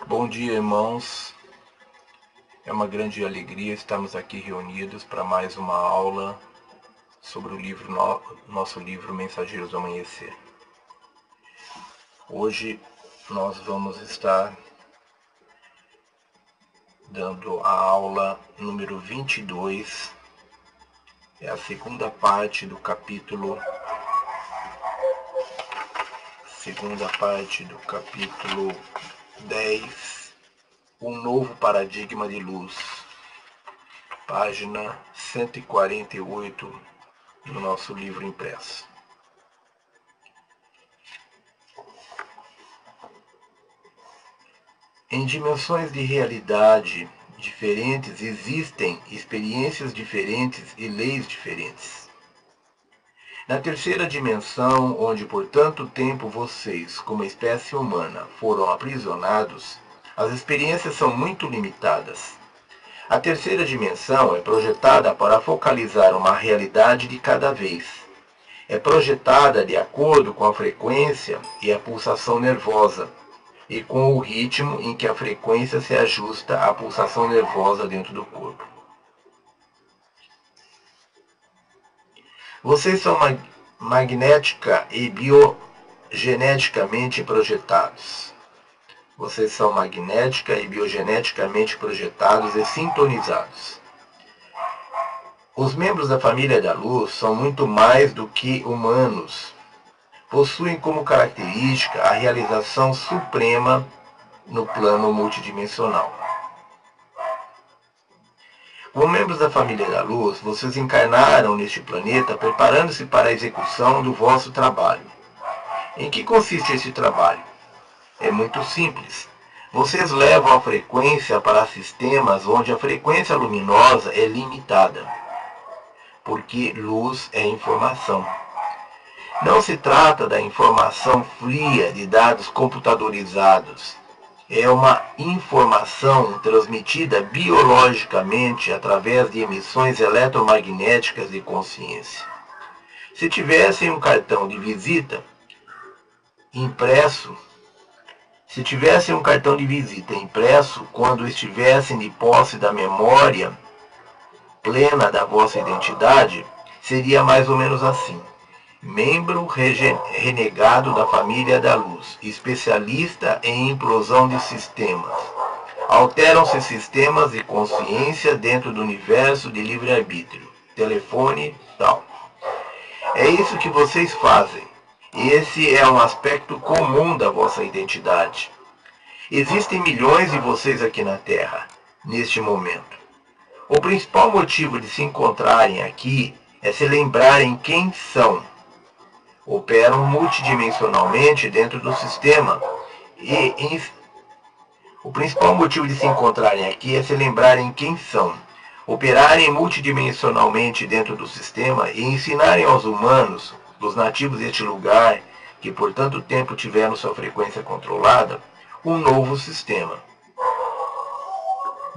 Bom dia, irmãos. É uma grande alegria estarmos aqui reunidos para mais uma aula sobre nosso livro Mensageiros do Amanhecer. Hoje nós vamos estar dando a aula número 22. É a segunda parte do capítulo 10, Um Novo Paradigma de Luz, página 148 do nosso livro impresso. Em dimensões de realidade diferentes existem experiências diferentes e leis diferentes. Na terceira dimensão, onde por tanto tempo vocês, como espécie humana, foram aprisionados, as experiências são muito limitadas. A terceira dimensão é projetada para focalizar uma realidade de cada vez. É projetada de acordo com a frequência e a pulsação nervosa, e com o ritmo em que a frequência se ajusta à pulsação nervosa dentro do corpo. Vocês são magnética e biogeneticamente projetados. Vocês são magnética e biogeneticamente projetados e sintonizados. Os membros da família da luz são muito mais do que humanos. Possuem como característica a realização suprema no plano multidimensional. Como membros da família da luz, vocês encarnaram neste planeta preparando-se para a execução do vosso trabalho. Em que consiste esse trabalho? É muito simples. Vocês levam a frequência para sistemas onde a frequência luminosa é limitada, porque luz é informação. Não se trata da informação fria de dados computadorizados. É uma informação transmitida biologicamente através de emissões eletromagnéticas de consciência. Se tivessem um cartão de visita impresso, quando estivessem de posse da memória plena da vossa identidade, seria mais ou menos assim. Membro renegado da família da luz, especialista em implosão de sistemas. Alteram-se sistemas de consciência dentro do universo de livre-arbítrio. Telefone, tal. É isso que vocês fazem. Esse é um aspecto comum da vossa identidade. Existem milhões de vocês aqui na Terra, neste momento. O principal motivo de se encontrarem aqui é se lembrarem quem são. Operam multidimensionalmente dentro do sistema o principal motivo de se encontrarem aqui é se lembrarem quem são, operarem multidimensionalmente dentro do sistema e ensinarem aos humanos, dos nativos deste lugar, que por tanto tempo tiveram sua frequência controlada, um novo sistema.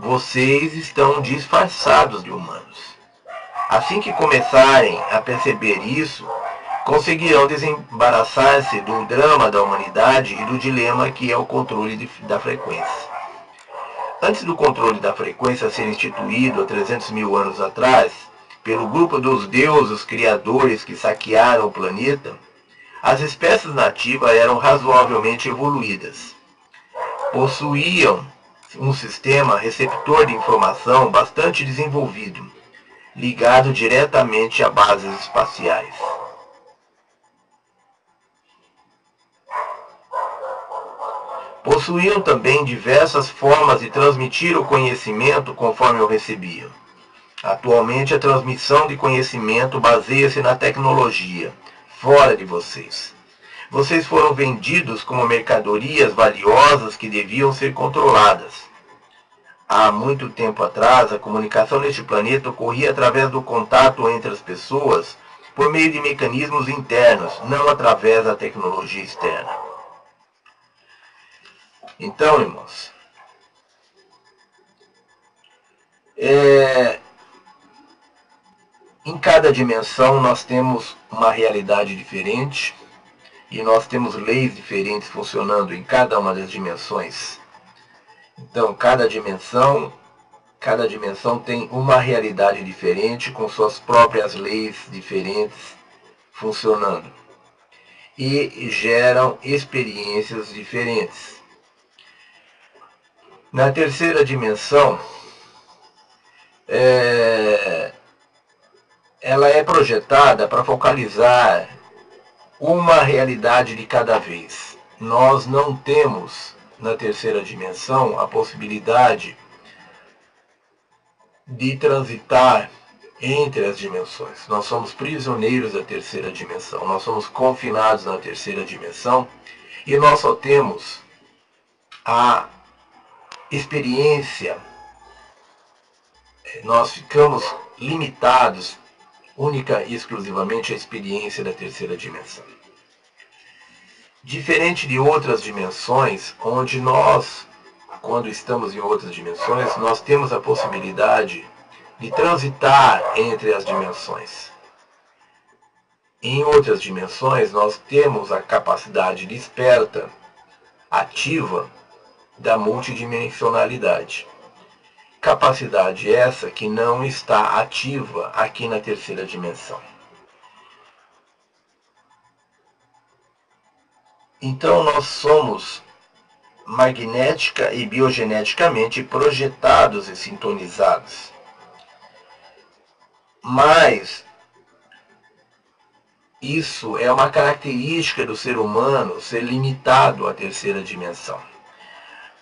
Vocês estão disfarçados de humanos. Assim que começarem a perceber isso, conseguirão desembaraçar-se do drama da humanidade e do dilema que é o controle da frequência. Antes do controle da frequência ser instituído há 300 mil anos atrás, pelo grupo dos deuses criadores que saquearam o planeta, as espécies nativas eram razoavelmente evoluídas. Possuíam um sistema receptor de informação bastante desenvolvido, ligado diretamente a bases espaciais. Possuíam também diversas formas de transmitir o conhecimento conforme o recebiam. Atualmente a transmissão de conhecimento baseia-se na tecnologia, fora de vocês. Vocês foram vendidos como mercadorias valiosas que deviam ser controladas. Há muito tempo atrás, a comunicação neste planeta ocorria através do contato entre as pessoas por meio de mecanismos internos, não através da tecnologia externa. Então, irmãos, em cada dimensão nós temos uma realidade diferente e nós temos leis diferentes funcionando em cada uma das dimensões. Então, cada dimensão tem uma realidade diferente, com suas próprias leis diferentes funcionando. E geram experiências diferentes. Na terceira dimensão, ela é projetada para focalizar uma realidade de cada vez. Nós não temos, na terceira dimensão, a possibilidade de transitar entre as dimensões. Nós somos prisioneiros da terceira dimensão. Nós somos confinados na terceira dimensão e nós só temos a experiência, nós ficamos limitados única e exclusivamente à experiência da terceira dimensão. Diferente de outras dimensões, onde nós, quando estamos em outras dimensões, nós temos a possibilidade de transitar entre as dimensões. Em outras dimensões, nós temos a capacidade desperta, ativa, da multidimensionalidade. Capacidade essa que não está ativa aqui na terceira dimensão. Então nós somos magnética e biogeneticamente projetados e sintonizados. Mas isso é uma característica do ser humano ser limitado à terceira dimensão.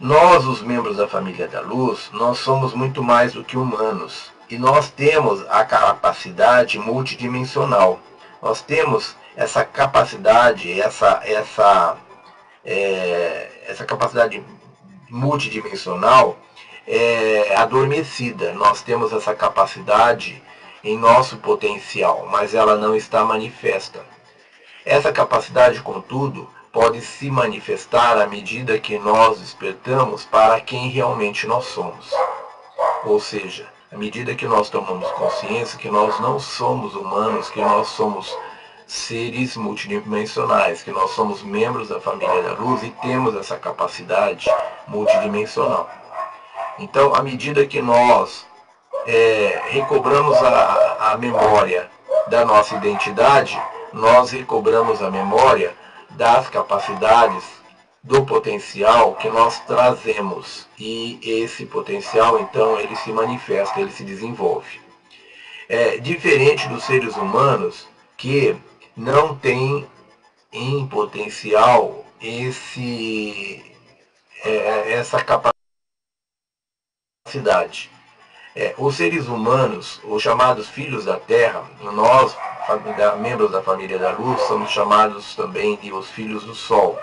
Nós, os membros da família da luz, nós somos muito mais do que humanos. E nós temos a capacidade multidimensional. Nós temos essa capacidade, essa capacidade multidimensional adormecida. Nós temos essa capacidade em nosso potencial, mas ela não está manifesta. Essa capacidade, contudo, pode se manifestar à medida que nós despertamos para quem realmente nós somos. Ou seja, à medida que nós tomamos consciência que nós não somos humanos, que nós somos seres multidimensionais, que nós somos membros da família da luz e temos essa capacidade multidimensional. Então, à medida que nós recobramos a memória da nossa identidade, nós recobramos a memória das capacidades, do potencial que nós trazemos. E esse potencial, então, ele se manifesta, ele se desenvolve. Diferente dos seres humanos que não têm em potencial essa capacidade. Os seres humanos, os chamados filhos da Terra, nós, membros da família da luz, somos chamados também de os filhos do Sol.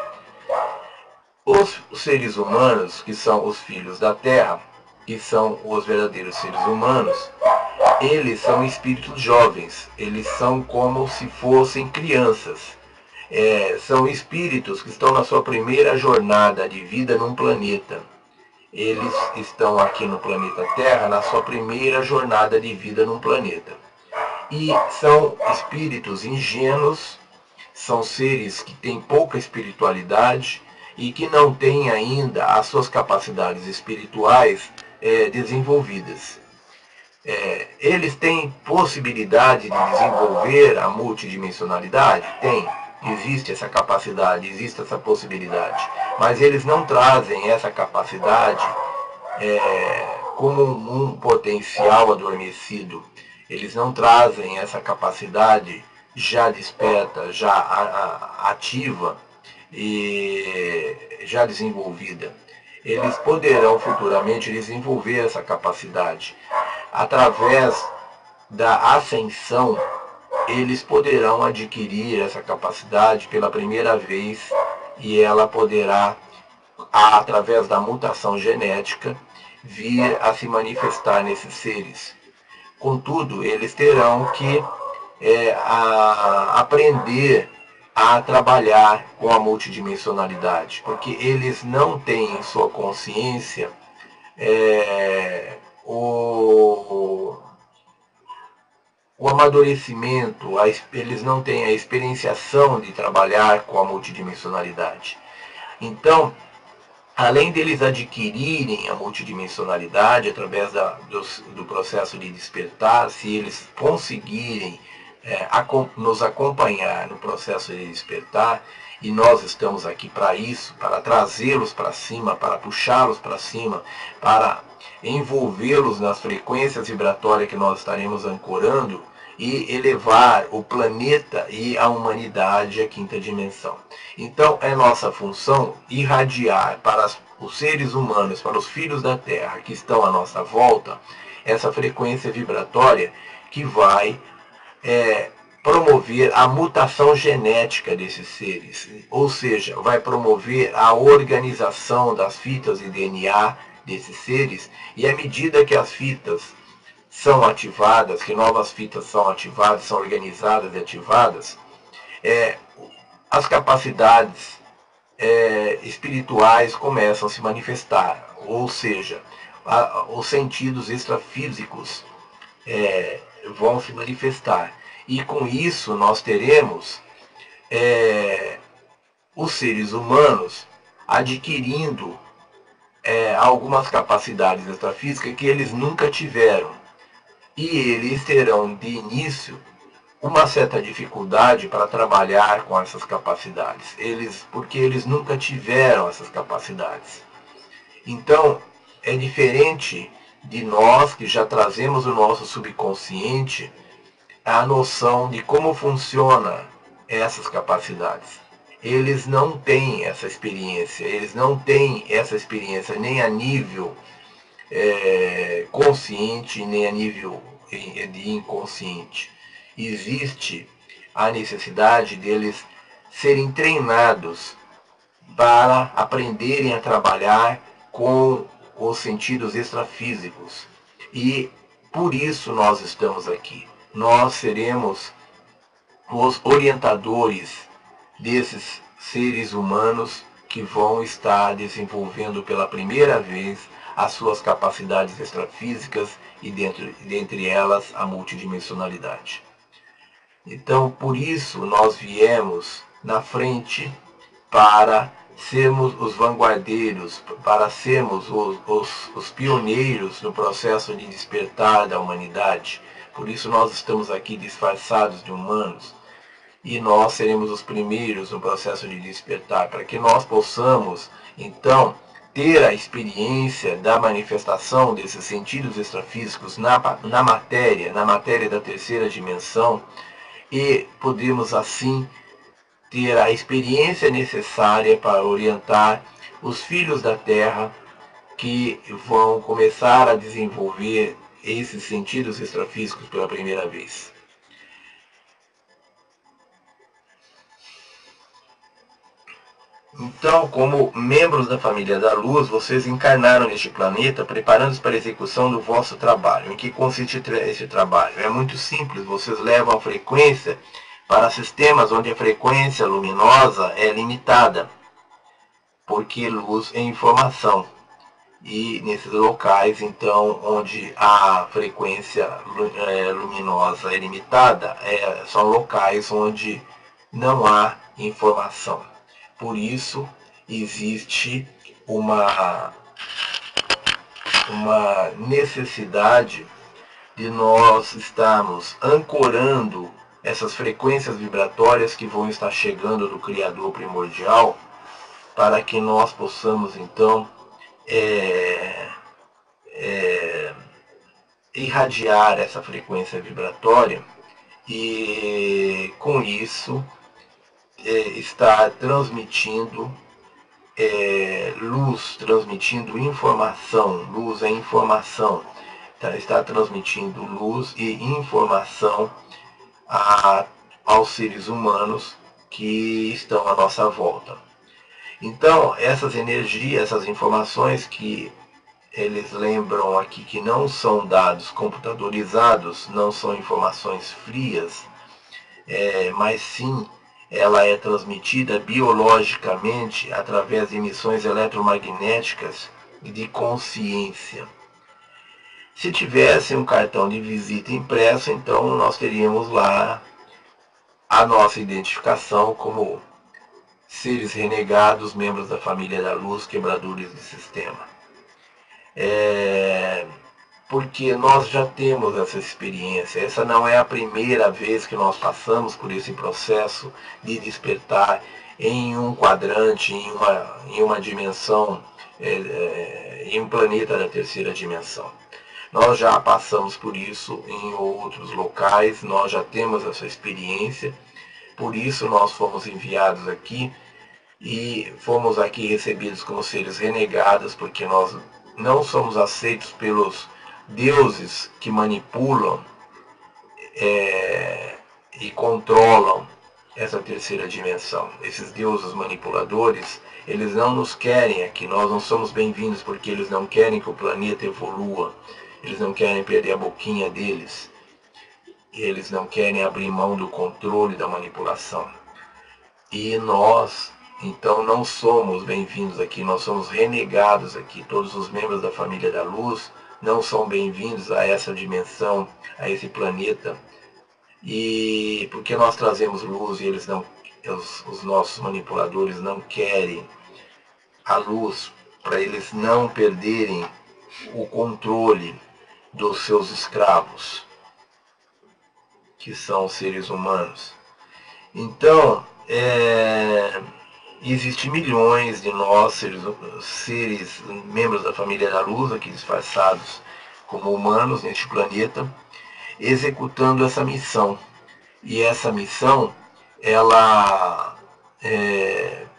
Os seres humanos, que são os filhos da Terra, que são os verdadeiros seres humanos, eles são espíritos jovens, eles são como se fossem crianças. São espíritos que estão na sua primeira jornada de vida num planeta. Eles estão aqui no planeta Terra na sua primeira jornada de vida num planeta. E são espíritos ingênuos, são seres que têm pouca espiritualidade e que não têm ainda as suas capacidades espirituais desenvolvidas. Eles têm possibilidade de desenvolver a multidimensionalidade? Tem. Existe essa capacidade, existe essa possibilidade. Mas eles não trazem essa capacidade como um potencial adormecido. Eles não trazem essa capacidade já desperta, já ativa e já desenvolvida. Eles poderão futuramente desenvolver essa capacidade. Através da ascensão, eles poderão adquirir essa capacidade pela primeira vez e ela poderá, através da mutação genética, vir a se manifestar nesses seres. Contudo, eles terão que aprender a trabalhar com a multidimensionalidade, porque eles não têm em sua consciência o amadurecimento, eles não têm a experienciação de trabalhar com a multidimensionalidade. Então, além deles adquirirem a multidimensionalidade através do processo de despertar, se eles conseguirem nos acompanhar no processo de despertar, e nós estamos aqui para isso, para trazê-los para cima, para puxá-los para cima, para envolvê-los nas frequências vibratórias que nós estaremos ancorando e elevar o planeta e a humanidade à quinta dimensão. Então é nossa função irradiar para os seres humanos, para os filhos da Terra que estão à nossa volta, essa frequência vibratória que vai promover a mutação genética desses seres, ou seja, vai promover a organização das fitas de DNA desses seres, e à medida que as fitas são ativadas, que novas fitas são ativadas, são organizadas e ativadas, as capacidades espirituais começam a se manifestar, ou seja, os sentidos extrafísicos vão se manifestar. E com isso nós teremos os seres humanos adquirindo algumas capacidades extrafísicas que eles nunca tiveram. E eles terão de início uma certa dificuldade para trabalhar com essas capacidades, porque eles nunca tiveram essas capacidades. Então, é diferente de nós que já trazemos o nosso subconsciente a noção de como funciona essas capacidades. Eles não têm essa experiência, nem a nível consciente, nem a nível de inconsciente. Existe a necessidade deles serem treinados para aprenderem a trabalhar com os sentidos extrafísicos. E por isso nós estamos aqui. Nós seremos os orientadores desses seres humanos que vão estar desenvolvendo pela primeira vez as suas capacidades extrafísicas e dentre elas a multidimensionalidade. Então, por isso nós viemos na frente para sermos os vanguardeiros, para sermos os pioneiros no processo de despertar da humanidade. Por isso nós estamos aqui disfarçados de humanos, e nós seremos os primeiros no processo de despertar, para que nós possamos, então, ter a experiência da manifestação desses sentidos extrafísicos na matéria da terceira dimensão, e podemos assim ter a experiência necessária para orientar os filhos da Terra que vão começar a desenvolver esses sentidos extrafísicos pela primeira vez. Então, como membros da família da Luz, vocês encarnaram neste planeta preparando-se para a execução do vosso trabalho. Em que consiste esse trabalho? É muito simples, vocês levam a frequência para sistemas onde a frequência luminosa é limitada, porque luz é informação. E nesses locais, então, onde a frequência luminosa é limitada, são locais onde não há informação. Por isso, existe uma necessidade de nós estarmos ancorando essas frequências vibratórias que vão estar chegando do Criador primordial, para que nós possamos, então, irradiar essa frequência vibratória e, com isso, estar transmitindo luz, transmitindo informação. Luz é informação. Está transmitindo luz e informação aos seres humanos que estão à nossa volta. Então, essas energias, essas informações que eles lembram aqui que não são dados computadorizados, não são informações frias, mas sim ela é transmitida biologicamente através de emissões eletromagnéticas de consciência. Se tivesse um cartão de visita impresso, então nós teríamos lá a nossa identificação como seres renegados, membros da família da luz, quebradores de sistema. Porque nós já temos essa experiência. Essa não é a primeira vez que nós passamos por esse processo de despertar em um quadrante, em uma dimensão, em um planeta da terceira dimensão. Nós já passamos por isso em outros locais, nós já temos essa experiência, por isso nós fomos enviados aqui e fomos aqui recebidos como seres renegados, porque nós não somos aceitos pelos deuses que manipulam e controlam essa terceira dimensão. Esses deuses manipuladores, eles não nos querem aqui, nós não somos bem-vindos porque eles não querem que o planeta evolua, eles não querem perder a boquinha deles, eles não querem abrir mão do controle da manipulação. E nós, então, não somos bem-vindos aqui, nós somos renegados aqui. Todos os membros da família da luz não são bem-vindos a essa dimensão, a esse planeta. E porque nós trazemos luz e eles não, os nossos manipuladores não querem a luz, para eles não perderem o controle dos seus escravos, que são os seres humanos. Então, existem milhões de nós, seres membros da família da luz, aqui disfarçados como humanos neste planeta, executando essa missão. E essa missão, ela,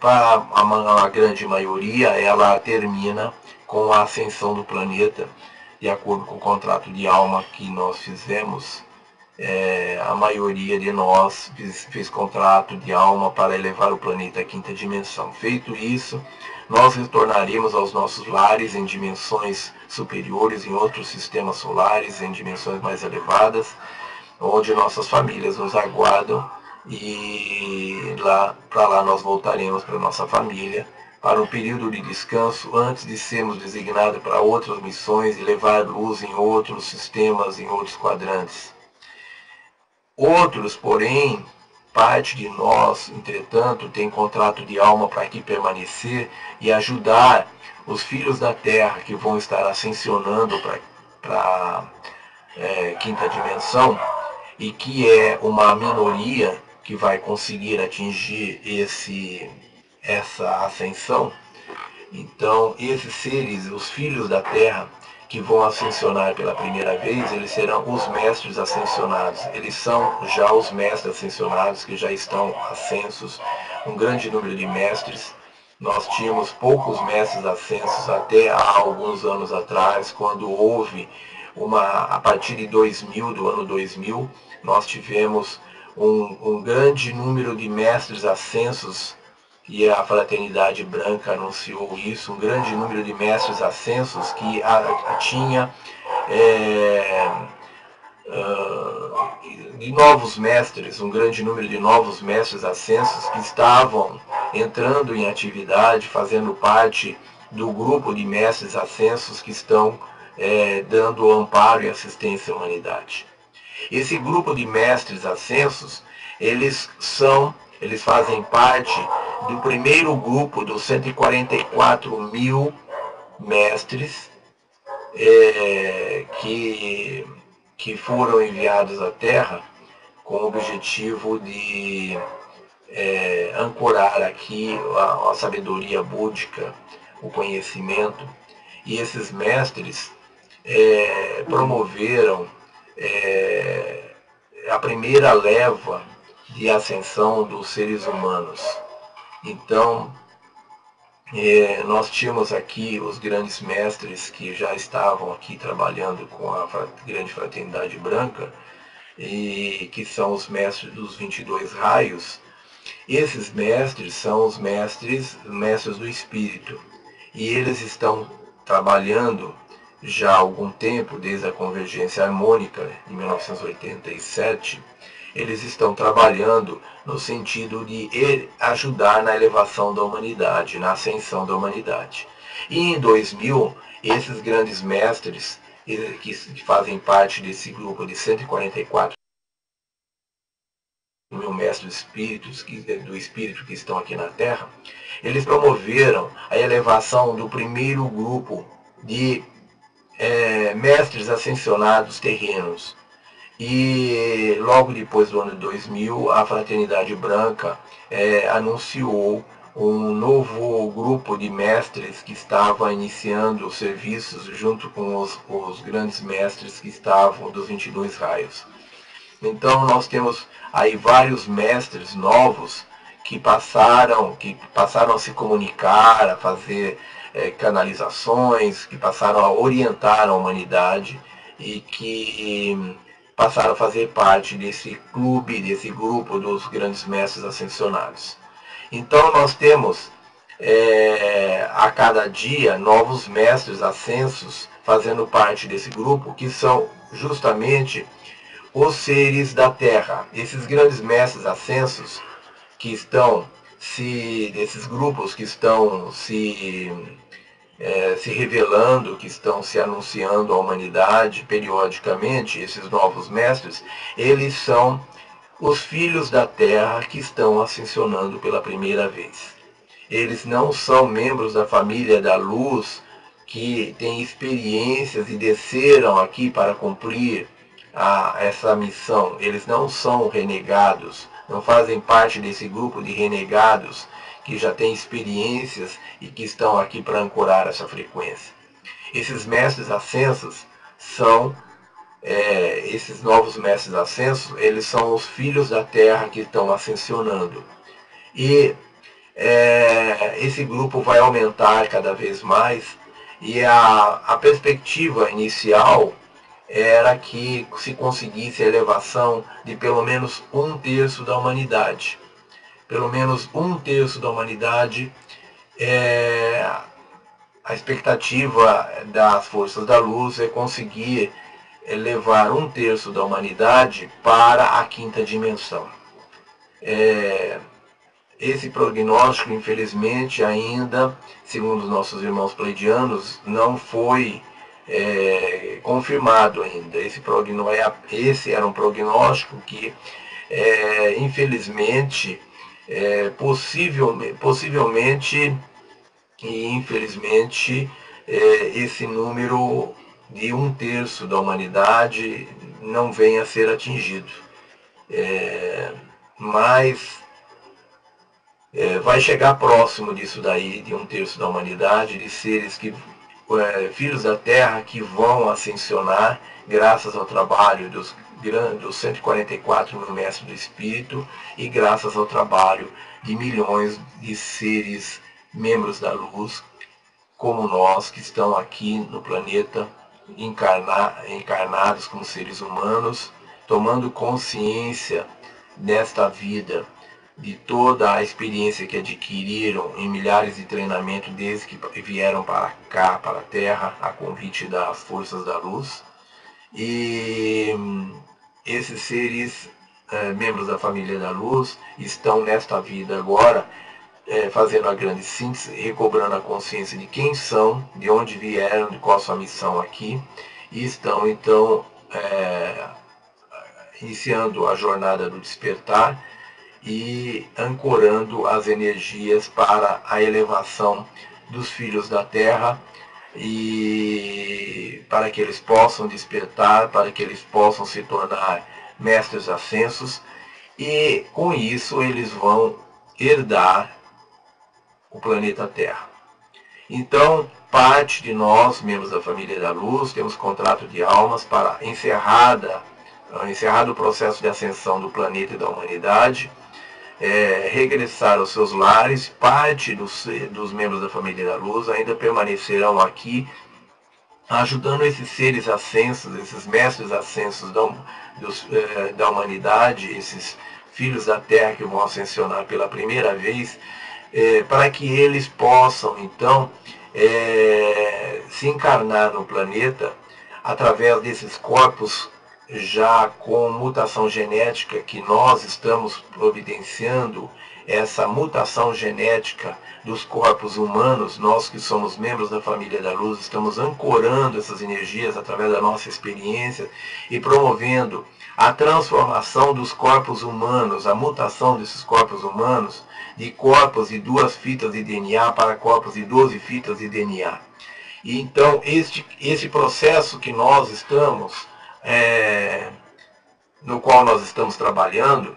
para a grande maioria, ela termina com a ascensão do planeta, de acordo com o contrato de alma que nós fizemos. A maioria de nós fez contrato de alma para elevar o planeta à quinta dimensão. Feito isso, nós retornaremos aos nossos lares em dimensões superiores, em outros sistemas solares, em dimensões mais elevadas, onde nossas famílias nos aguardam, e para lá nós voltaremos para nossa família, para um período de descanso antes de sermos designados para outras missões e levar luz em outros sistemas, em outros quadrantes. Outros, porém, parte de nós, entretanto, tem contrato de alma para aqui permanecer e ajudar os filhos da Terra que vão estar ascensionando para a quinta dimensão, e que é uma minoria que vai conseguir atingir essa ascensão. Então, esses seres, os filhos da Terra, que vão ascensionar pela primeira vez, eles serão os mestres ascensionados. Eles são já os mestres ascensionados, que já estão ascensos, um grande número de mestres. Nós tínhamos poucos mestres ascensos até há alguns anos atrás, quando houve a partir de 2000, do ano 2000, nós tivemos um grande número de mestres ascensos, e a Fraternidade Branca anunciou isso, um grande número de mestres ascensos que tinha de novos mestres, um grande número de novos mestres ascensos que estavam entrando em atividade, fazendo parte do grupo de mestres ascensos que estão dando amparo e assistência à humanidade. Esse grupo de mestres ascensos, eles fazem parte do primeiro grupo dos 144 mil mestres que foram enviados à Terra com o objetivo de ancorar aqui a sabedoria búdica, o conhecimento. E esses mestres promoveram a primeira leva de ascensão dos seres humanos. Então, nós tínhamos aqui os grandes mestres que já estavam aqui trabalhando com a grande Fraternidade Branca, e que são os mestres dos 22 raios. Esses mestres são os mestres do Espírito, e eles estão trabalhando já há algum tempo, desde a Convergência Harmônica, em 1987, eles estão trabalhando no sentido de ajudar na elevação da humanidade, na ascensão da humanidade. E em 2000, esses grandes mestres, que fazem parte desse grupo de 144 mil mestres do Espírito que estão aqui na Terra, eles promoveram a elevação do primeiro grupo de mestres ascensionados terrenos. E logo depois do ano 2000, a Fraternidade Branca anunciou um novo grupo de mestres que estava iniciando os serviços junto com os grandes mestres que estavam dos 22 raios. Então nós temos aí vários mestres novos que passaram a se comunicar, a fazer canalizações, que passaram a orientar a humanidade e que passaram a fazer parte desse clube, desse grupo dos grandes mestres ascensionados. Então nós temos a cada dia novos mestres ascensos fazendo parte desse grupo, que são justamente os seres da Terra. Esses grandes mestres ascensos que estão desses grupos que estão se revelando, que estão se anunciando à humanidade periodicamente, esses novos mestres, eles são os filhos da Terra que estão ascensionando pela primeira vez. Eles não são membros da família da luz que têm experiências e desceram aqui para cumprir essa missão. Eles não são renegados, não fazem parte desse grupo de renegados que já têm experiências e que estão aqui para ancorar essa frequência. Esses mestres ascensos são esses novos mestres ascensos, eles são os filhos da Terra que estão ascensionando. E esse grupo vai aumentar cada vez mais, e a perspectiva inicial era que se conseguisse a elevação de pelo menos 1/3 da humanidade. Pelo menos 1/3 da humanidade, a expectativa das forças da luz é conseguir levar 1/3 da humanidade para a quinta dimensão. Esse prognóstico, infelizmente, ainda, segundo os nossos irmãos pleidianos, não foi confirmado ainda. Esse era um prognóstico que, infelizmente, possivelmente e infelizmente, esse número de 1/3 da humanidade não venha a ser atingido. Mas vai chegar próximo disso daí, de 1/3 da humanidade, de seres filhos da Terra que vão ascensionar graças ao trabalho dos 144 mil mestres do Espírito e graças ao trabalho de milhões de seres membros da luz, como nós, que estão aqui no planeta encarnados como seres humanos, tomando consciência nesta vida de toda a experiência que adquiriram em milhares de treinamentos desde que vieram para cá, para a Terra, a convite das forças da luz. E esses seres, membros da família da luz, estão nesta vida agora, fazendo a grande síntese, recobrando a consciência de quem são, de onde vieram, de qual a sua missão aqui, e estão então iniciando a jornada do despertar e ancorando as energias para a elevação dos filhos da Terra, e para que eles possam despertar, para que eles possam se tornar mestres ascensos, e com isso eles vão herdar o planeta Terra. Então, parte de nós, membros da família da luz, temos contrato de almas para encerrado o processo de ascensão do planeta e da humanidade, regressar aos seus lares. Parte dos membros da família da luz ainda permanecerão aqui, ajudando esses seres ascensos, esses mestres ascensos da humanidade, esses filhos da Terra que vão ascensionar pela primeira vez, para que eles possam então se encarnar no planeta através desses corpos já com mutação genética, que nós estamos providenciando essa mutação genética dos corpos humanos. Nós que somos membros da família da luz estamos ancorando essas energias através da nossa experiência e promovendo a transformação dos corpos humanos, a mutação desses corpos humanos de corpos de 2 fitas de DNA para corpos de 12 fitas de DNA. E então, este processo que nós estamos, no qual nós estamos trabalhando,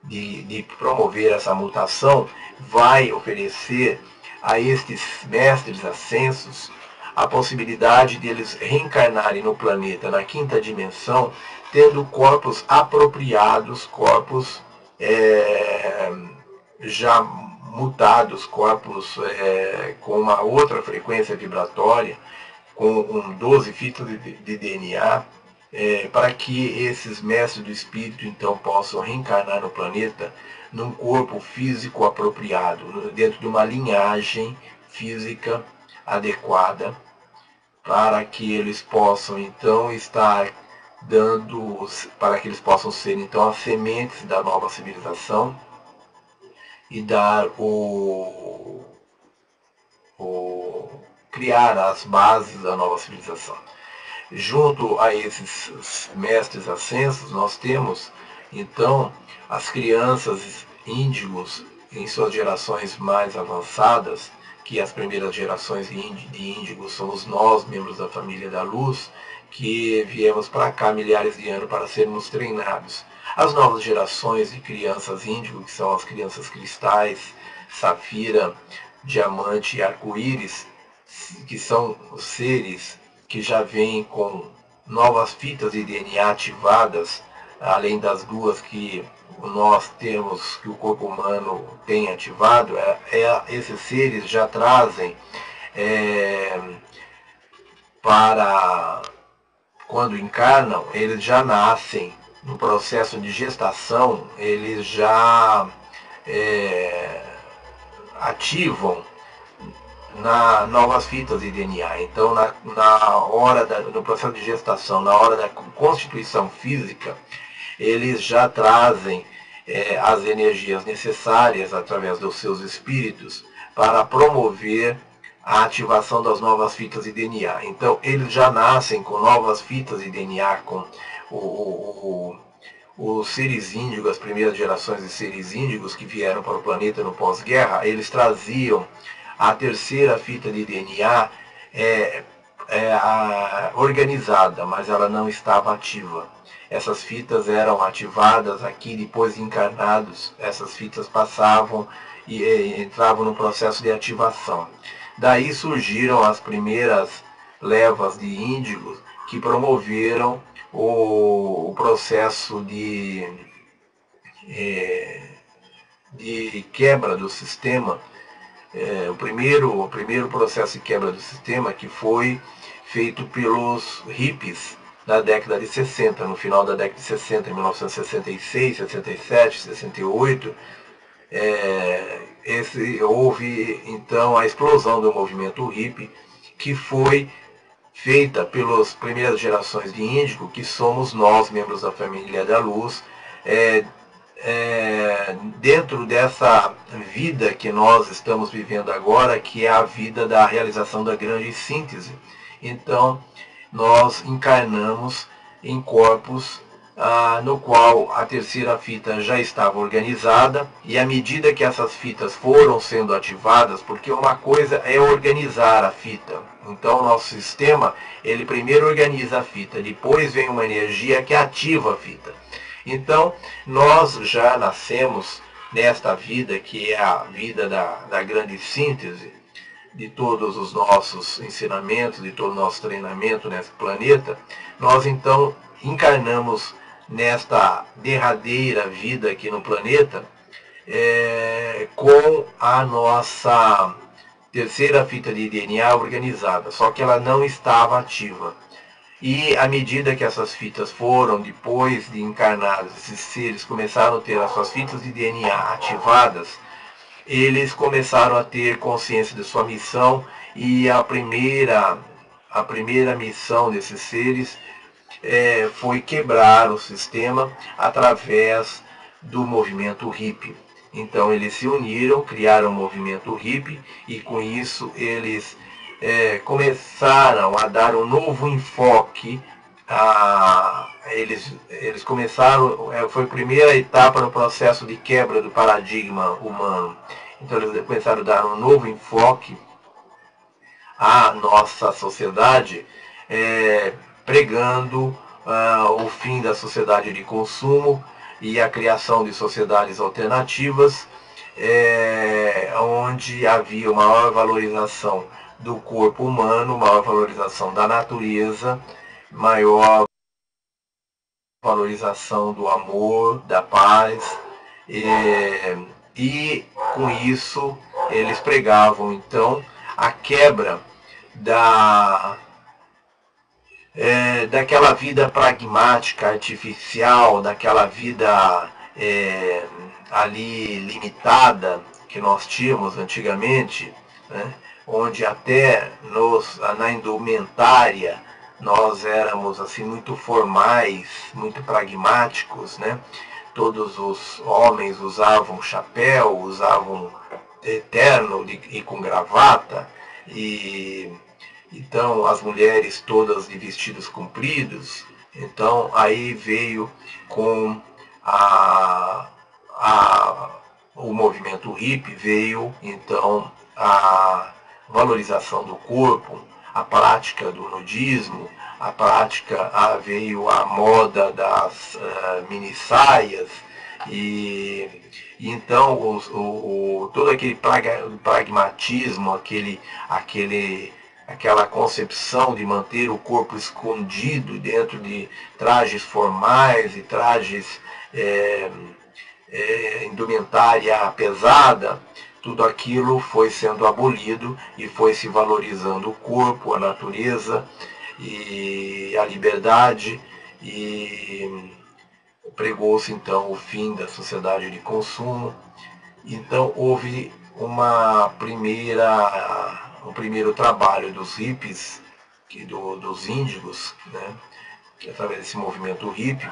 de promover essa mutação, vai oferecer a estes mestres ascensos a possibilidade de eles reencarnarem no planeta, na 5ª dimensão, tendo corpos apropriados, corpos já mutados, corpos com uma outra frequência vibratória, com 12 fitas de DNA, para que esses mestres do espírito então possam reencarnar no planeta num corpo físico apropriado, dentro de uma linhagem física adequada, para que eles possam então estar dando, para que eles possam ser então as sementes da nova civilização e dar criar as bases da nova civilização. Junto a esses mestres ascensos, nós temos então as crianças índigos em suas gerações mais avançadas, que as primeiras gerações de índigos somos nós, membros da família da luz, que viemos para cá milhares de anos para sermos treinados. As novas gerações de crianças índigo, que são as crianças cristais, safira, diamante e arco-íris, que são os seres que já vêm com novas fitas de DNA ativadas, além das 2 que nós temos, que o corpo humano tem ativado, esses seres já trazem para quando encarnam, eles já nascem no processo de gestação, eles já ativam novas fitas de DNA. Então, na hora no processo de gestação, na hora da constituição física, eles já trazem as energias necessárias através dos seus espíritos para promover a ativação das novas fitas de DNA. Então, eles já nascem com novas fitas de DNA, com os seres índigos, as primeiras gerações de seres índigos que vieram para o planeta no pós-guerra, eles traziam a 3ª fita de DNA organizada, mas ela não estava ativa. Essas fitas eram ativadas aqui depois de encarnados, essas fitas passavam e entravam no processo de ativação. Daí surgiram as primeiras levas de índigos que promoveram o processo de quebra do sistema. O primeiro processo de quebra do sistema que foi feito pelos hippies na década de 60, no final da década de 60, em 1966, 67, 68, houve então a explosão do movimento hippie, que foi feita pelas primeiras gerações de índigo, que somos nós, membros da família da luz, dentro dessa vida que nós estamos vivendo agora, que é a vida da realização da grande síntese. Então, nós encarnamos em corpos no qual a 3ª fita já estava organizada, e à medida que essas fitas foram sendo ativadas, porque uma coisa é organizar a fita, então o nosso sistema, ele primeiro organiza a fita, depois vem uma energia que ativa a fita. Então, nós já nascemos nesta vida, que é a vida da grande síntese, de todos os nossos ensinamentos, de todo o nosso treinamento nesse planeta. Nós então encarnamos nesta derradeira vida aqui no planeta com a nossa 3ª fita de DNA organizada, só que ela não estava ativa. E à medida que essas fitas foram, depois de encarnados, esses seres começaram a ter as suas fitas de DNA ativadas, eles começaram a ter consciência de sua missão, e a primeira missão desses seres foi quebrar o sistema através do movimento hippie. Então eles se uniram, criaram o movimento hippie, e com isso eles começaram a dar um novo enfoque eles começaram, foi a primeira etapa no processo de quebra do paradigma humano. Então eles começaram a dar um novo enfoque à nossa sociedade, pregando o fim da sociedade de consumo e a criação de sociedades alternativas, onde havia uma maior valorização do corpo humano, maior valorização da natureza, maior valorização do amor, da paz, e com isso eles pregavam então a quebra daquela vida pragmática, artificial, daquela vida ali limitada que nós tínhamos antigamente, né? Onde até na indumentária nós éramos assim muito formais, muito pragmáticos, né? Todos os homens usavam chapéu, usavam terno e com gravata, e então as mulheres todas de vestidos compridos. Então aí veio com o movimento hippie, veio então a valorização do corpo, a prática do nudismo, veio a moda das mini saias, e então todo aquele pragmatismo, aquela concepção de manter o corpo escondido dentro de trajes formais e trajes indumentária pesada, tudo aquilo foi sendo abolido e foi se valorizando o corpo, a natureza e a liberdade, e pregou-se então o fim da sociedade de consumo. Então houve um primeiro trabalho dos hippies, dos índigos, né, através desse movimento hippie,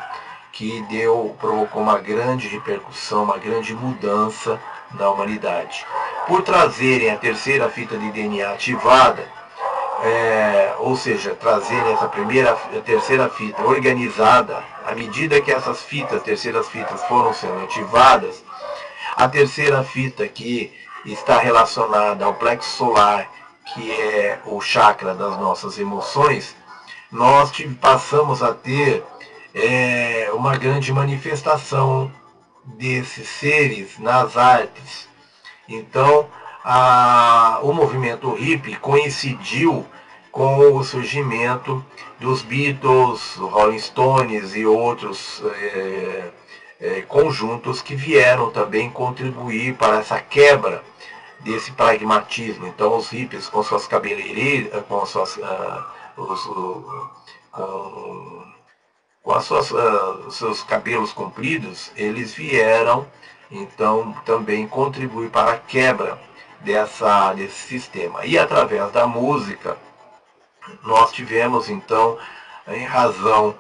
que provocou uma grande repercussão, uma grande mudança na humanidade. Por trazerem a terceira fita de DNA ativada, ou seja, trazerem a terceira fita organizada, à medida que essas terceiras fitas foram sendo ativadas, a terceira fita, que está relacionada ao plexo solar, que é o chakra das nossas emoções, nós passamos a ter uma grande manifestação desses seres nas artes. Então, o movimento hippie coincidiu com o surgimento dos Beatles, Rolling Stones e outros conjuntos que vieram também contribuir para essa quebra desse pragmatismo. Então, os hippies com suas cabeleireiras, com seus cabelos compridos, eles vieram então também contribuir para a quebra desse sistema. E através da música, nós tivemos então, em razão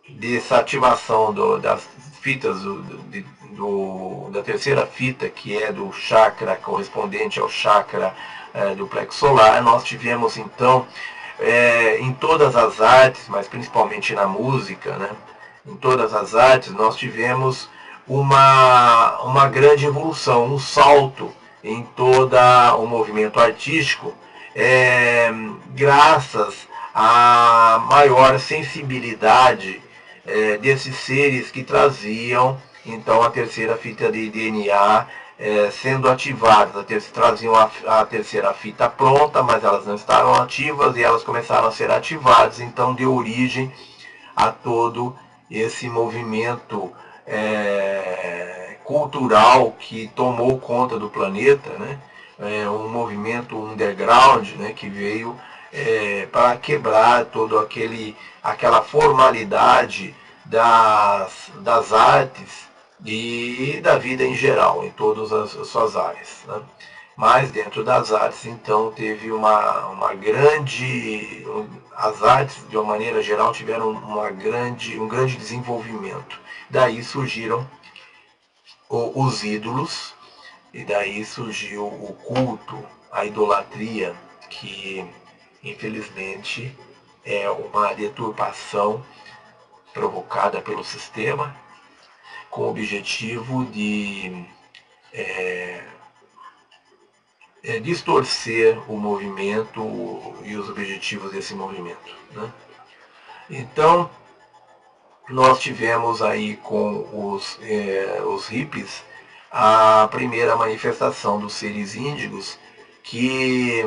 dessa ativação das fitas da terceira fita, que é do chakra correspondente ao chakra do plexo solar, nós tivemos então em todas as artes, mas principalmente na música, né? Em todas as artes nós tivemos uma grande evolução, um salto em todo o movimento artístico, graças à maior sensibilidade desses seres que traziam então a terceira fita de DNA sendo ativadas. Traziam a terceira fita pronta, mas elas não estavam ativas, e elas começaram a ser ativadas. Então deu origem a todo esse movimento cultural que tomou conta do planeta, né? Um movimento underground, né, que veio para quebrar toda aquela formalidade das artes e da vida em geral, em todas as suas áreas, né? Mas dentro das artes, então, teve uma grande... As artes, de uma maneira geral, tiveram um grande desenvolvimento. Daí surgiram os ídolos, e daí surgiu o culto, a idolatria, que, infelizmente, é uma deturpação provocada pelo sistema com o objetivo de distorcer o movimento e os objetivos desse movimento, né? Então, nós tivemos aí com os hippies a primeira manifestação dos seres índigos, que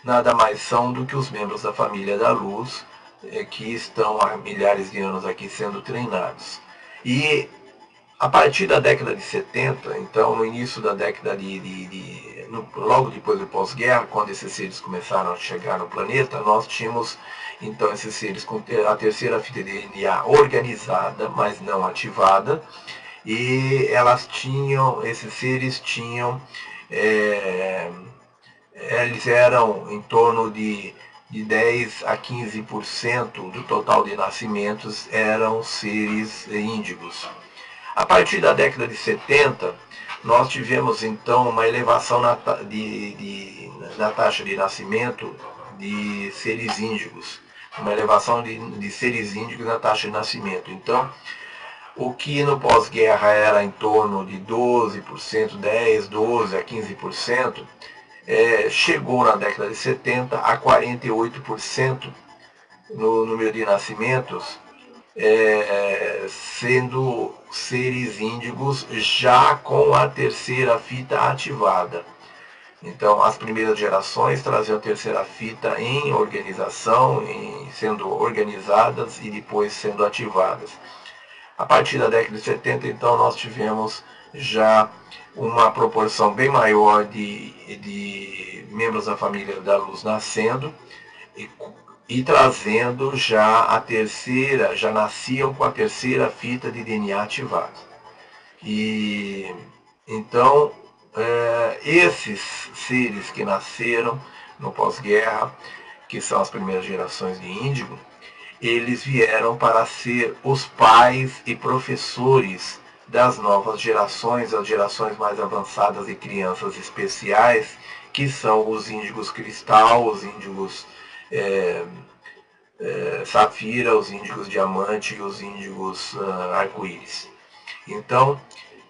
nada mais são do que os membros da família da luz, que estão há milhares de anos aqui sendo treinados. E a partir da década de 70, então no início da década logo depois do pós-guerra, quando esses seres começaram a chegar no planeta, nós tínhamos então esses seres com a terceira fita de DNA organizada, mas não ativada, e esses seres tinham, eles eram em torno de 10 a 15% do total de nascimentos eram seres índigos. A partir da década de 70, nós tivemos então uma elevação na taxa de nascimento de seres índigos, uma elevação de seres índigos na taxa de nascimento. Então, o que no pós-guerra era em torno de 12%, 10, 12 a 15%, chegou na década de 70 a 48% no número de nascimentos, sendo seres índigos já com a terceira fita ativada. Então, as primeiras gerações traziam a terceira fita em organização, sendo organizadas e depois sendo ativadas. A partir da década de 70, então, nós tivemos já uma proporção bem maior de membros da família da luz nascendo e trazendo já a terceira, já nasciam com a terceira fita de DNA ativada. E então, esses seres que nasceram no pós-guerra, que são as primeiras gerações de índigo, eles vieram para ser os pais e professores das novas gerações, as gerações mais avançadas de crianças especiais, que são os índigos cristal, os índigos safira, os índigos diamante e os índigos arco-íris. Então,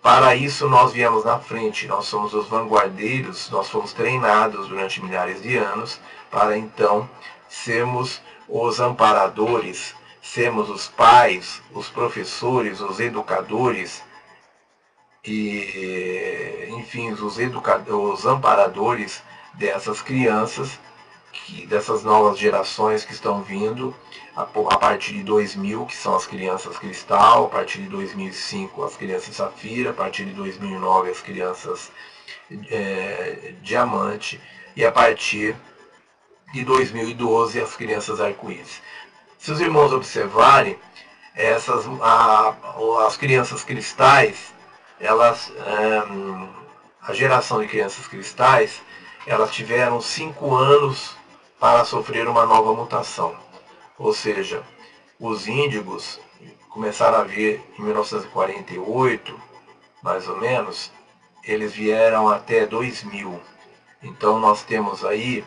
para isso nós viemos na frente, nós somos os vanguardeiros, nós fomos treinados durante milhares de anos para então sermos os amparadores, sermos os pais, os professores, os educadores e, enfim, os amparadores dessas crianças, dessas novas gerações que estão vindo a partir de 2000, que são as crianças cristal, a partir de 2005 as crianças safira, a partir de 2009 as crianças diamante e a partir de 2012 as crianças arco-íris. Se os irmãos observarem, as crianças cristais, a geração de crianças cristais, elas tiveram 5 anos para sofrer uma nova mutação. Ou seja, os índigos começaram a vir em 1948, mais ou menos, eles vieram até 2000. Então nós temos aí,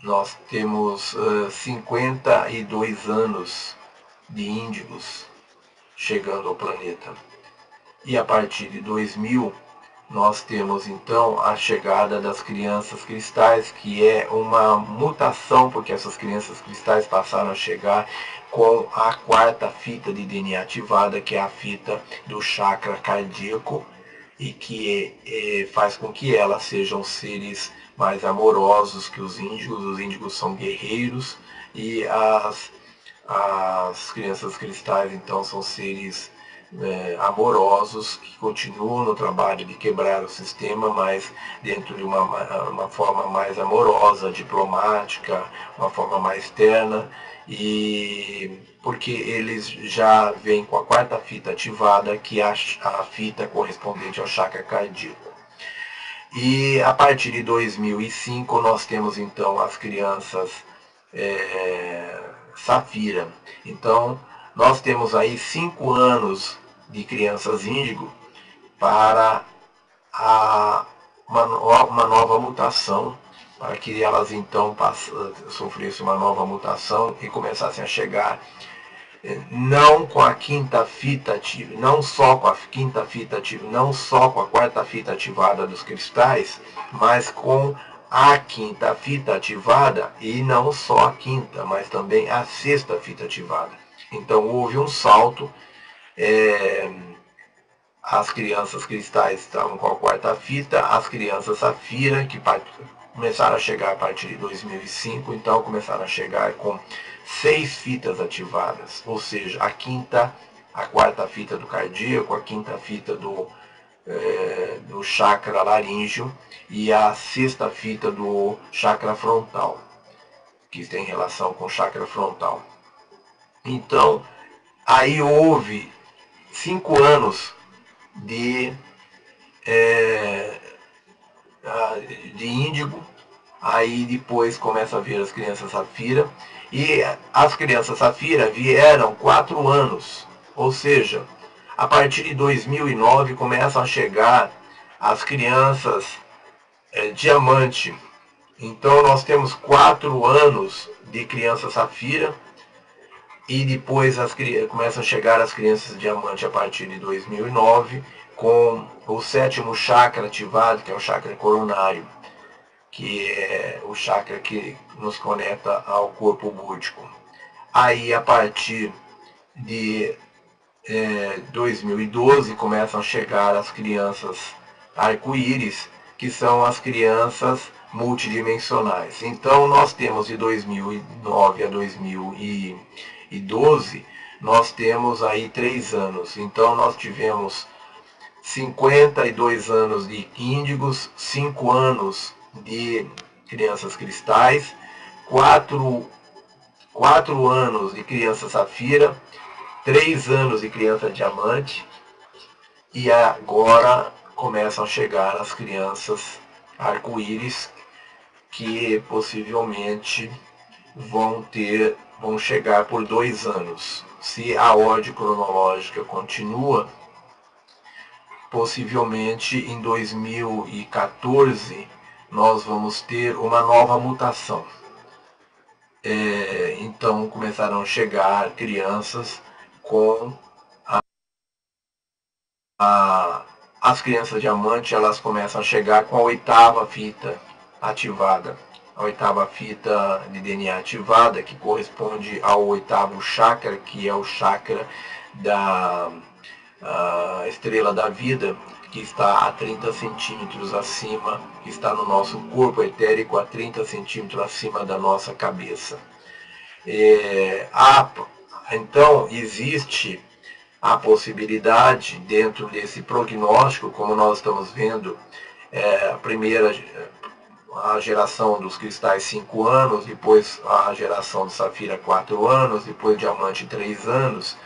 nós temos 52 anos de índigos chegando ao planeta. E a partir de 2000, nós temos então a chegada das crianças cristais, que é uma mutação, porque essas crianças cristais passaram a chegar com a quarta fita de DNA ativada, que é a fita do chakra cardíaco, e que faz com que elas sejam seres mais amorosos que os índigos. Os índigos são guerreiros e as crianças cristais então são seres amorosos que continuam no trabalho de quebrar o sistema, mas dentro de uma forma mais amorosa, diplomática, uma forma mais terna, e porque eles já vêm com a quarta fita ativada, que é a fita correspondente ao chakra cardíaco. E a partir de 2005 nós temos então as crianças safira. Então nós temos aí 5 anos de crianças índigo para uma nova mutação, para que elas então sofressem uma nova mutação e começassem a chegar não com a quinta fita ativa, não só com a quinta fita ativa, não só com a quarta fita ativada dos cristais, mas com a quinta fita ativada e não só a quinta, mas também a sexta fita ativada. Então houve um salto, as crianças cristais estavam com a quarta fita, as crianças safira, que começaram a chegar a partir de 2005, então começaram a chegar com 6 fitas ativadas, ou seja, a quinta, a quarta fita do cardíaco, a quinta fita do chakra laríngeo e a sexta fita do chakra frontal, que tem relação com o chakra frontal. Então, aí houve 5 anos de índigo, aí depois começa a vir as crianças safira, e as crianças safira vieram 4 anos, ou seja, a partir de 2009 começam a chegar as crianças diamante. Então nós temos 4 anos de criança safira, e depois começam a chegar as crianças diamante a partir de 2009, com o 7º chakra ativado, que é o chakra coronário, que é o chakra que nos conecta ao corpo búdico. Aí, a partir de 2012, começam a chegar as crianças arco-íris, que são as crianças multidimensionais. Então, nós temos de 2009 a 2012, nós temos aí 3 anos. Então, nós tivemos 52 anos de índigos, 5 anos de crianças cristais, 4 anos de criança safira, 3 anos de criança diamante, e agora começam a chegar as crianças arco-íris, que possivelmente vão chegar por 2 anos. Se a ordem cronológica continua, possivelmente em 2014 nós vamos ter uma nova mutação. Então começarão a chegar crianças com as crianças diamante, elas começam a chegar com a 8ª fita ativada. A 8ª fita de DNA ativada, que corresponde ao 8º chakra, que é o chakra da estrela da vida, que está a 30 centímetros acima, que está no nosso corpo etérico, a 30 centímetros acima da nossa cabeça. Então, existe a possibilidade, dentro desse prognóstico, como nós estamos vendo, a geração dos cristais 5 anos, depois a geração do safira 4 anos, depois diamante 3 anos.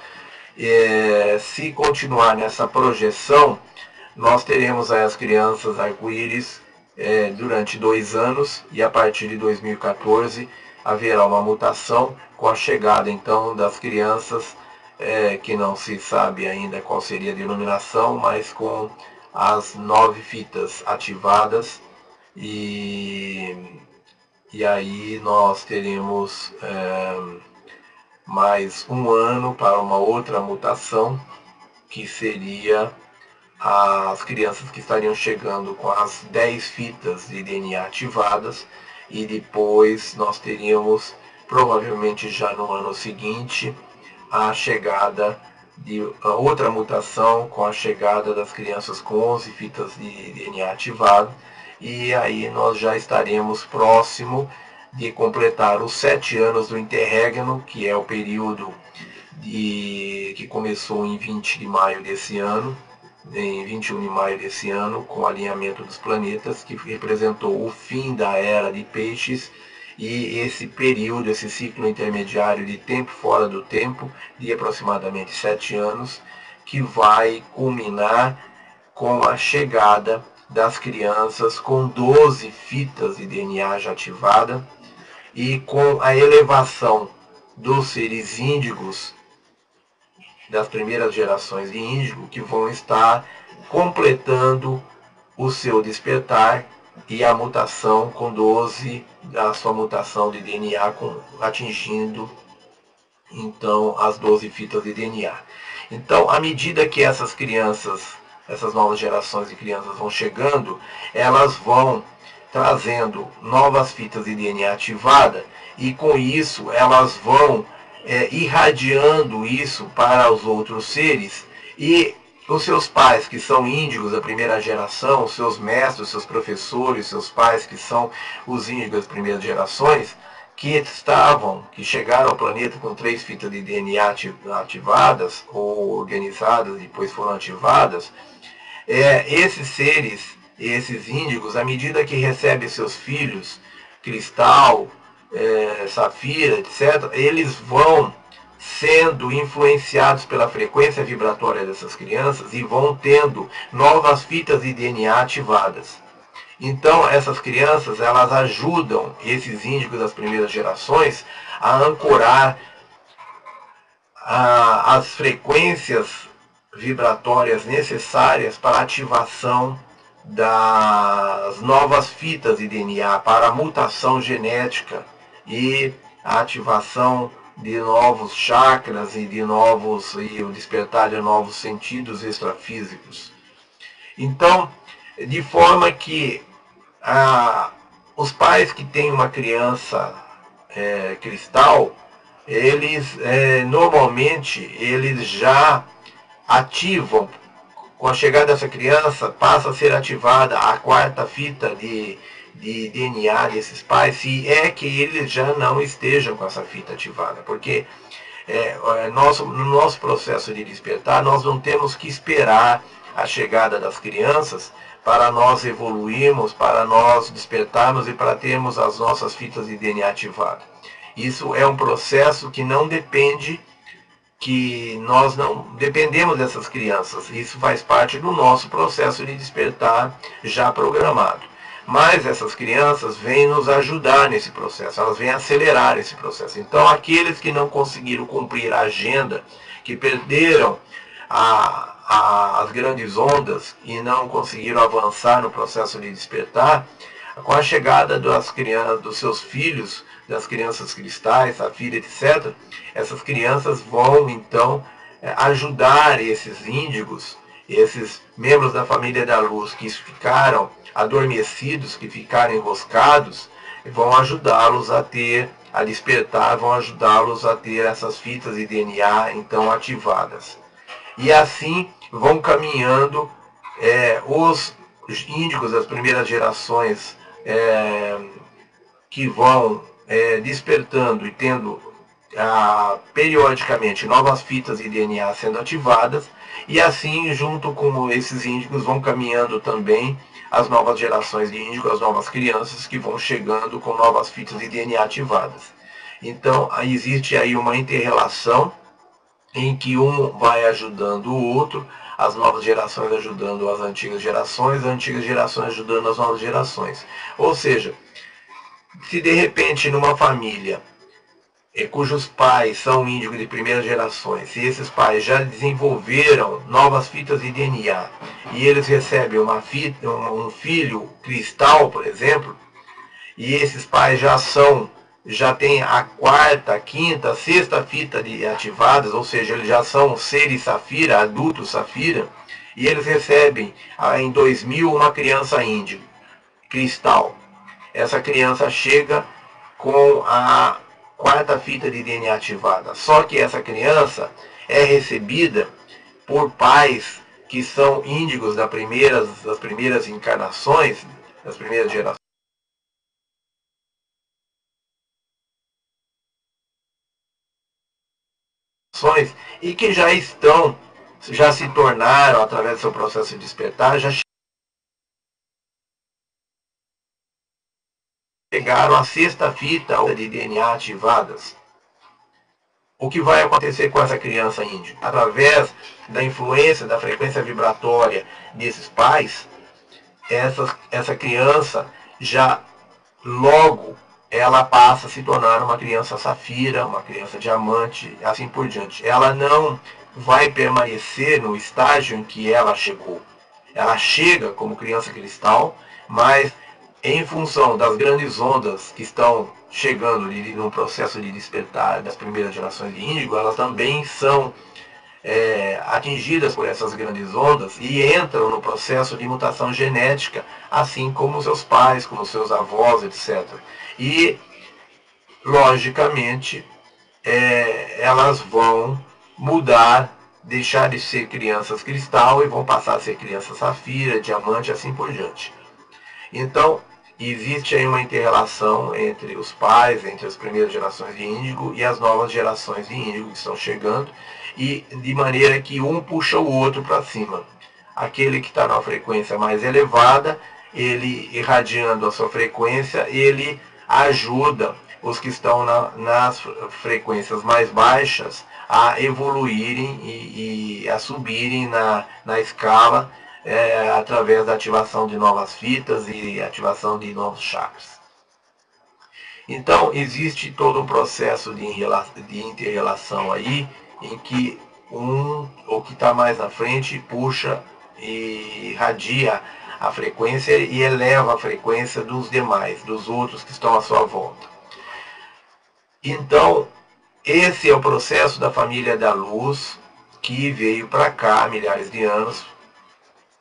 Se continuar nessa projeção, nós teremos as crianças arco-íris durante 2 anos, e a partir de 2014 haverá uma mutação com a chegada então das crianças, que não se sabe ainda qual seria a denominação, mas com as 9 fitas ativadas, e aí nós teremos mais 1 ano para uma outra mutação, que seria as crianças que estariam chegando com as 10 fitas de DNA ativadas, e depois nós teríamos, provavelmente já no ano seguinte, a chegada de outra mutação, com a chegada das crianças com 11 fitas de DNA ativado, e aí nós já estaremos próximo de completar os 7 anos do interregno, que é o período que começou em 20 de maio desse ano, em 21 de maio desse ano, com o alinhamento dos planetas, que representou o fim da era de peixes, e esse período, esse ciclo intermediário de tempo fora do tempo, de aproximadamente 7 anos, que vai culminar com a chegada das crianças com 12 fitas de DNA já ativada, e com a elevação dos seres índigos, das primeiras gerações de índigo, que vão estar completando o seu despertar e a mutação com 12, a sua mutação de DNA atingindo então as 12 fitas de DNA. Então, à medida que essas crianças, essas novas gerações de crianças vão chegando, elas vão trazendo novas fitas de DNA ativada e com isso elas vão irradiando isso para os outros seres e os seus pais, que são índigos da primeira geração, os seus mestres, seus professores, seus pais, que são os índigos das primeiras gerações, que chegaram ao planeta com 3 fitas de DNA ativadas, ou organizadas, depois foram ativadas, esses seres, esses índigos, à medida que recebem seus filhos, Cristal, Safira, etc., eles vão sendo influenciados pela frequência vibratória dessas crianças e vão tendo novas fitas de DNA ativadas. Então, essas crianças, elas ajudam esses índigos das primeiras gerações a ancorar as frequências vibratórias necessárias para a ativação das novas fitas de DNA, para a mutação genética e a ativação de novos chakras e o despertar de novos sentidos extrafísicos. Então, de forma que os pais que têm uma criança cristal, eles normalmente eles já ativam, com a chegada dessa criança, passa a ser ativada a 4ª fita de DNA desses pais, se é que eles já não estejam com essa fita ativada, porque no nosso processo de despertar, nós não temos que esperar a chegada das crianças para nós evoluirmos, para nós despertarmos e para termos as nossas fitas de DNA ativadas. Isso é um processo que não depende, que nós não dependemos dessas crianças. Isso faz parte do nosso processo de despertar já programado. Mas essas crianças vêm nos ajudar nesse processo, elas vêm acelerar esse processo. Então, aqueles que não conseguiram cumprir a agenda, que perderam as grandes ondas e não conseguiram avançar no processo de despertar, com a chegada das crianças, dos seus filhos, das crianças cristais, Safira, etc., essas crianças vão então ajudar esses índigos, esses membros da família da luz que ficaram adormecidos, que ficaram enroscados, vão ajudá-los a despertar, vão ajudá-los a ter essas fitas de DNA então ativadas. E assim vão caminhando os índigos das primeiras gerações que vão despertando e tendo periodicamente novas fitas de DNA sendo ativadas, e assim junto com esses índigos vão caminhando também as novas gerações de índigos, as novas crianças que vão chegando com novas fitas de DNA ativadas. Então existe aí uma inter-relação em que um vai ajudando o outro, as novas gerações ajudando as antigas gerações ajudando as novas gerações. Ou seja, se de repente numa família cujos pais são índigos de primeiras gerações, e esses pais já desenvolveram novas fitas de DNA, e eles recebem um filho cristal, por exemplo, e esses pais já têm a 4ª, 5ª, 6ª fita ativadas, ou seja, eles já são seres Safira, adultos Safira, e eles recebem em 2000 uma criança índigo, cristal. Essa criança chega com a 4ª fita de DNA ativada. Só que essa criança é recebida por pais que são índigos das primeiras encarnações, das primeiras gerações, e que já se tornaram, através do seu processo de despertar, já chegaram à 6ª fita de DNA ativadas. O que vai acontecer com essa criança índica? Através da influência da frequência vibratória desses pais, essa criança já logo ela passa a se tornar uma criança safira, uma criança diamante, assim por diante. Ela não vai permanecer no estágio em que ela chegou. Ela chega como criança cristal, mas em função das grandes ondas que estão chegando no processo de despertar das primeiras gerações de índigo, elas também são atingidas por essas grandes ondas e entram no processo de mutação genética, assim como seus pais, como seus avós, etc. E, logicamente, elas vão mudar, deixar de ser crianças cristal e vão passar a ser crianças safira, diamante, assim por diante. Então, existe aí uma inter-relação entre os pais, entre as primeiras gerações de índigo e as novas gerações de índigo que estão chegando, e de maneira que um puxa o outro para cima. Aquele que está na frequência mais elevada, ele irradiando a sua frequência, ele ajuda os que estão nas frequências mais baixas a evoluírem e a subirem na escala, através da ativação de novas fitas e ativação de novos chakras. Então, existe todo um processo de inter-relação aí, em que o que está mais na frente, puxa e irradia a frequência e eleva a frequência dos demais, dos outros que estão à sua volta. Então, esse é o processo da família da luz, que veio para cá há milhares de anos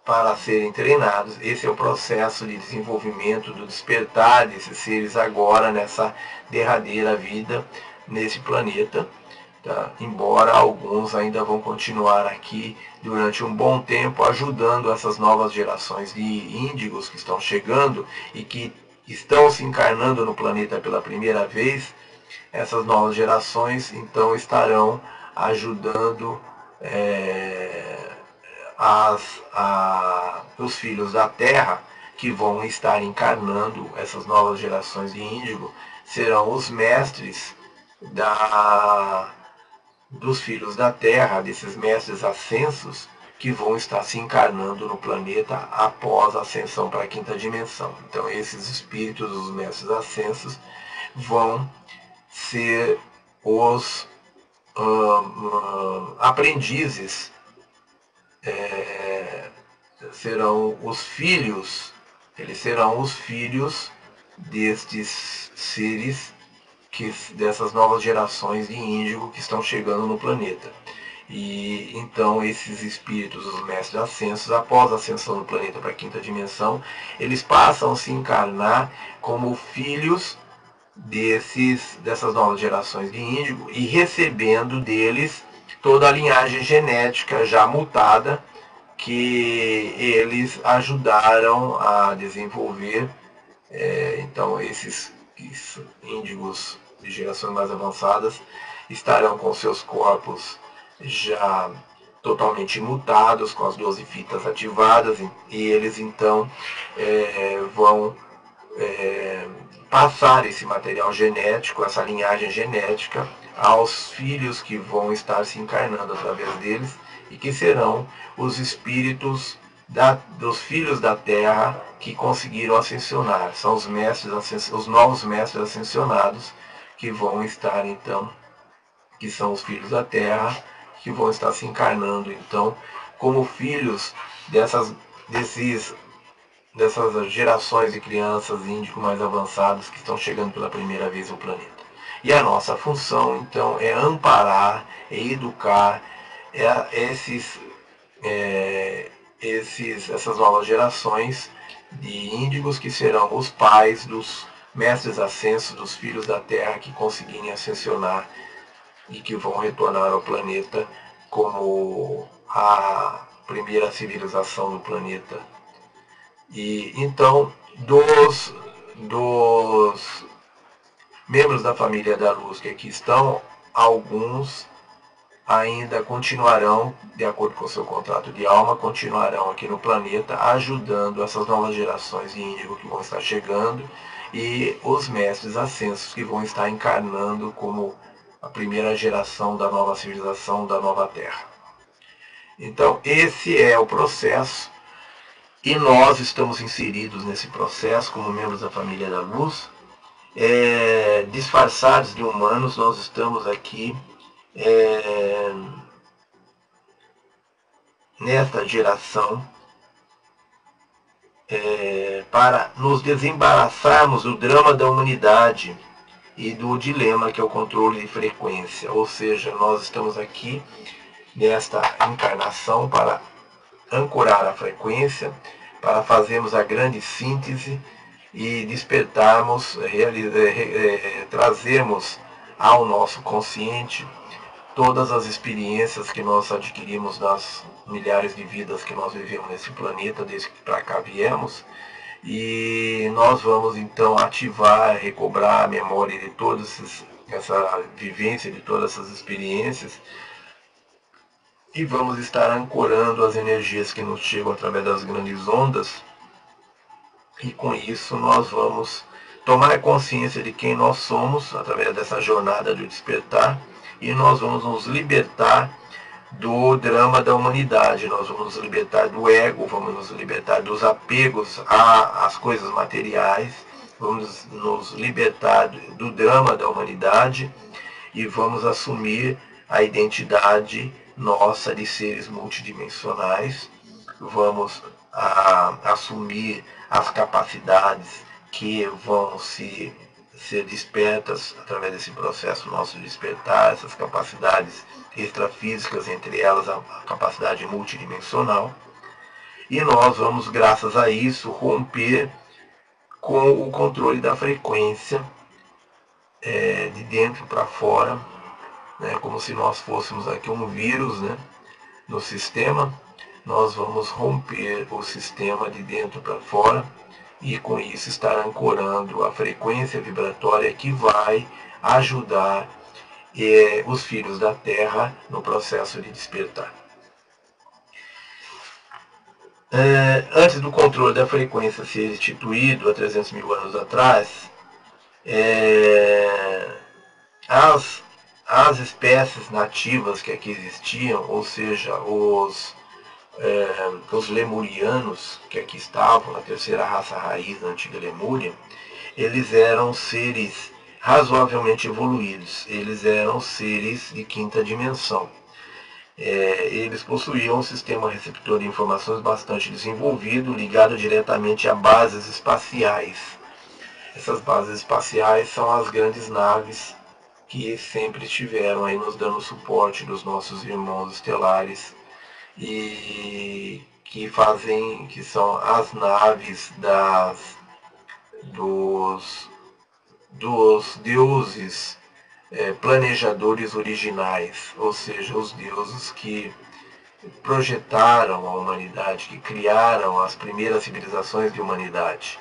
para serem treinados. Esse é o processo de desenvolvimento, do despertar desses seres agora, nessa derradeira vida, nesse planeta. Tá? Embora alguns ainda vão continuar aqui durante um bom tempo, ajudando essas novas gerações de índigos que estão chegando e que estão se encarnando no planeta pela primeira vez. Essas novas gerações então estarão ajudando os filhos da Terra, que vão estar encarnando essas novas gerações de índigo, serão os mestres dos filhos da Terra, desses mestres ascensos, que vão estar se encarnando no planeta após a ascensão para a quinta dimensão. Então esses espíritos, os mestres ascensos, vão ser os aprendizes, serão os filhos, eles serão os filhos destes seres, dessas novas gerações de índigo que estão chegando no planeta. E então esses espíritos, os mestres ascensos, após a ascensão do planeta para a quinta dimensão, eles passam a se encarnar como filhos dessas novas gerações de índigo e recebendo deles toda a linhagem genética já mutada que eles ajudaram a desenvolver. Então esses índigos de gerações mais avançadas estarão com seus corpos já totalmente mutados, com as 12 fitas ativadas, e eles então vão passar esse material genético, essa linhagem genética, aos filhos que vão estar se encarnando através deles e que serão os espíritos dos filhos da Terra que conseguiram ascensionar. São os novos mestres ascensionados que vão estar então, que são os filhos da Terra, que vão estar se encarnando então como filhos dessas gerações de crianças índigo mais avançados que estão chegando pela primeira vez ao planeta. E a nossa função então é amparar, é educar essas novas gerações de índigos, que serão os pais dos mestres ascensos, dos filhos da Terra que conseguirem ascensionar e que vão retornar ao planeta como a primeira civilização do planeta. E então, dos membros da família da luz que aqui estão, alguns ainda continuarão, de acordo com o seu contrato de alma, continuarão aqui no planeta ajudando essas novas gerações de índigo que vão estar chegando e os mestres ascensos que vão estar encarnando como a primeira geração da nova civilização, da nova Terra. Então esse é o processo, e nós estamos inseridos nesse processo como membros da família da luz, disfarçados de humanos. Nós estamos aqui nesta geração para nos desembaraçarmos do drama da humanidade e do dilema que é o controle de frequência. Ou seja, nós estamos aqui nesta encarnação para ancorar a frequência, para fazermos a grande síntese e despertarmos, trazermos ao nosso consciente todas as experiências que nós adquirimos nas milhares de vidas que nós vivemos nesse planeta, desde que para cá viemos, e nós vamos então ativar, recobrar a memória de todas essa vivência, de todas essas experiências, e vamos estar ancorando as energias que nos chegam através das grandes ondas, e com isso nós vamos tomar consciência de quem nós somos através dessa jornada de despertar, e nós vamos nos libertar do drama da humanidade, nós vamos nos libertar do ego, vamos nos libertar dos apegos às coisas materiais, vamos nos libertar do drama da humanidade e vamos assumir a identidade nossa de seres multidimensionais, vamos assumir as capacidades que vão ser despertas através desse processo nosso de despertar, essas capacidades extrafísicas, entre elas a capacidade multidimensional. E nós vamos, graças a isso, romper com o controle da frequência de dentro para fora, né, como se nós fôssemos aqui um vírus, né, no sistema. Nós vamos romper o sistema de dentro para fora e com isso estar ancorando a frequência vibratória que vai ajudar os filhos da Terra no processo de despertar. Antes do controle da frequência ser instituído há 300 mil anos atrás, as espécies nativas que aqui existiam, ou seja, os lemurianos que aqui estavam, a terceira raça raiz da antiga Lemúria, eles eram seres razoavelmente evoluídos, eles eram seres de quinta dimensão. Eles possuíam um sistema receptor de informações bastante desenvolvido, ligado diretamente a bases espaciais. Essas bases espaciais são as grandes naves que sempre estiveram aí nos dando suporte dos nossos irmãos estelares, e que são as naves dos deuses planejadores originais, ou seja, os deuses que projetaram a humanidade, que criaram as primeiras civilizações de humanidade.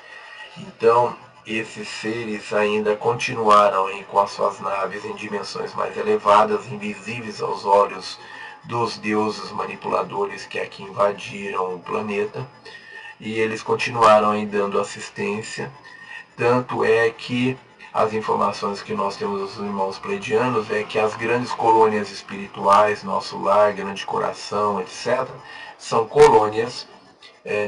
Então, esses seres ainda continuaram com as suas naves em dimensões mais elevadas, invisíveis aos olhos dos deuses manipuladores que aqui invadiram o planeta, e eles continuaram aí dando assistência. Tanto é que as informações que nós temos dos irmãos pleidianos é que as grandes colônias espirituais, nosso lar, grande coração, etc., são colônias,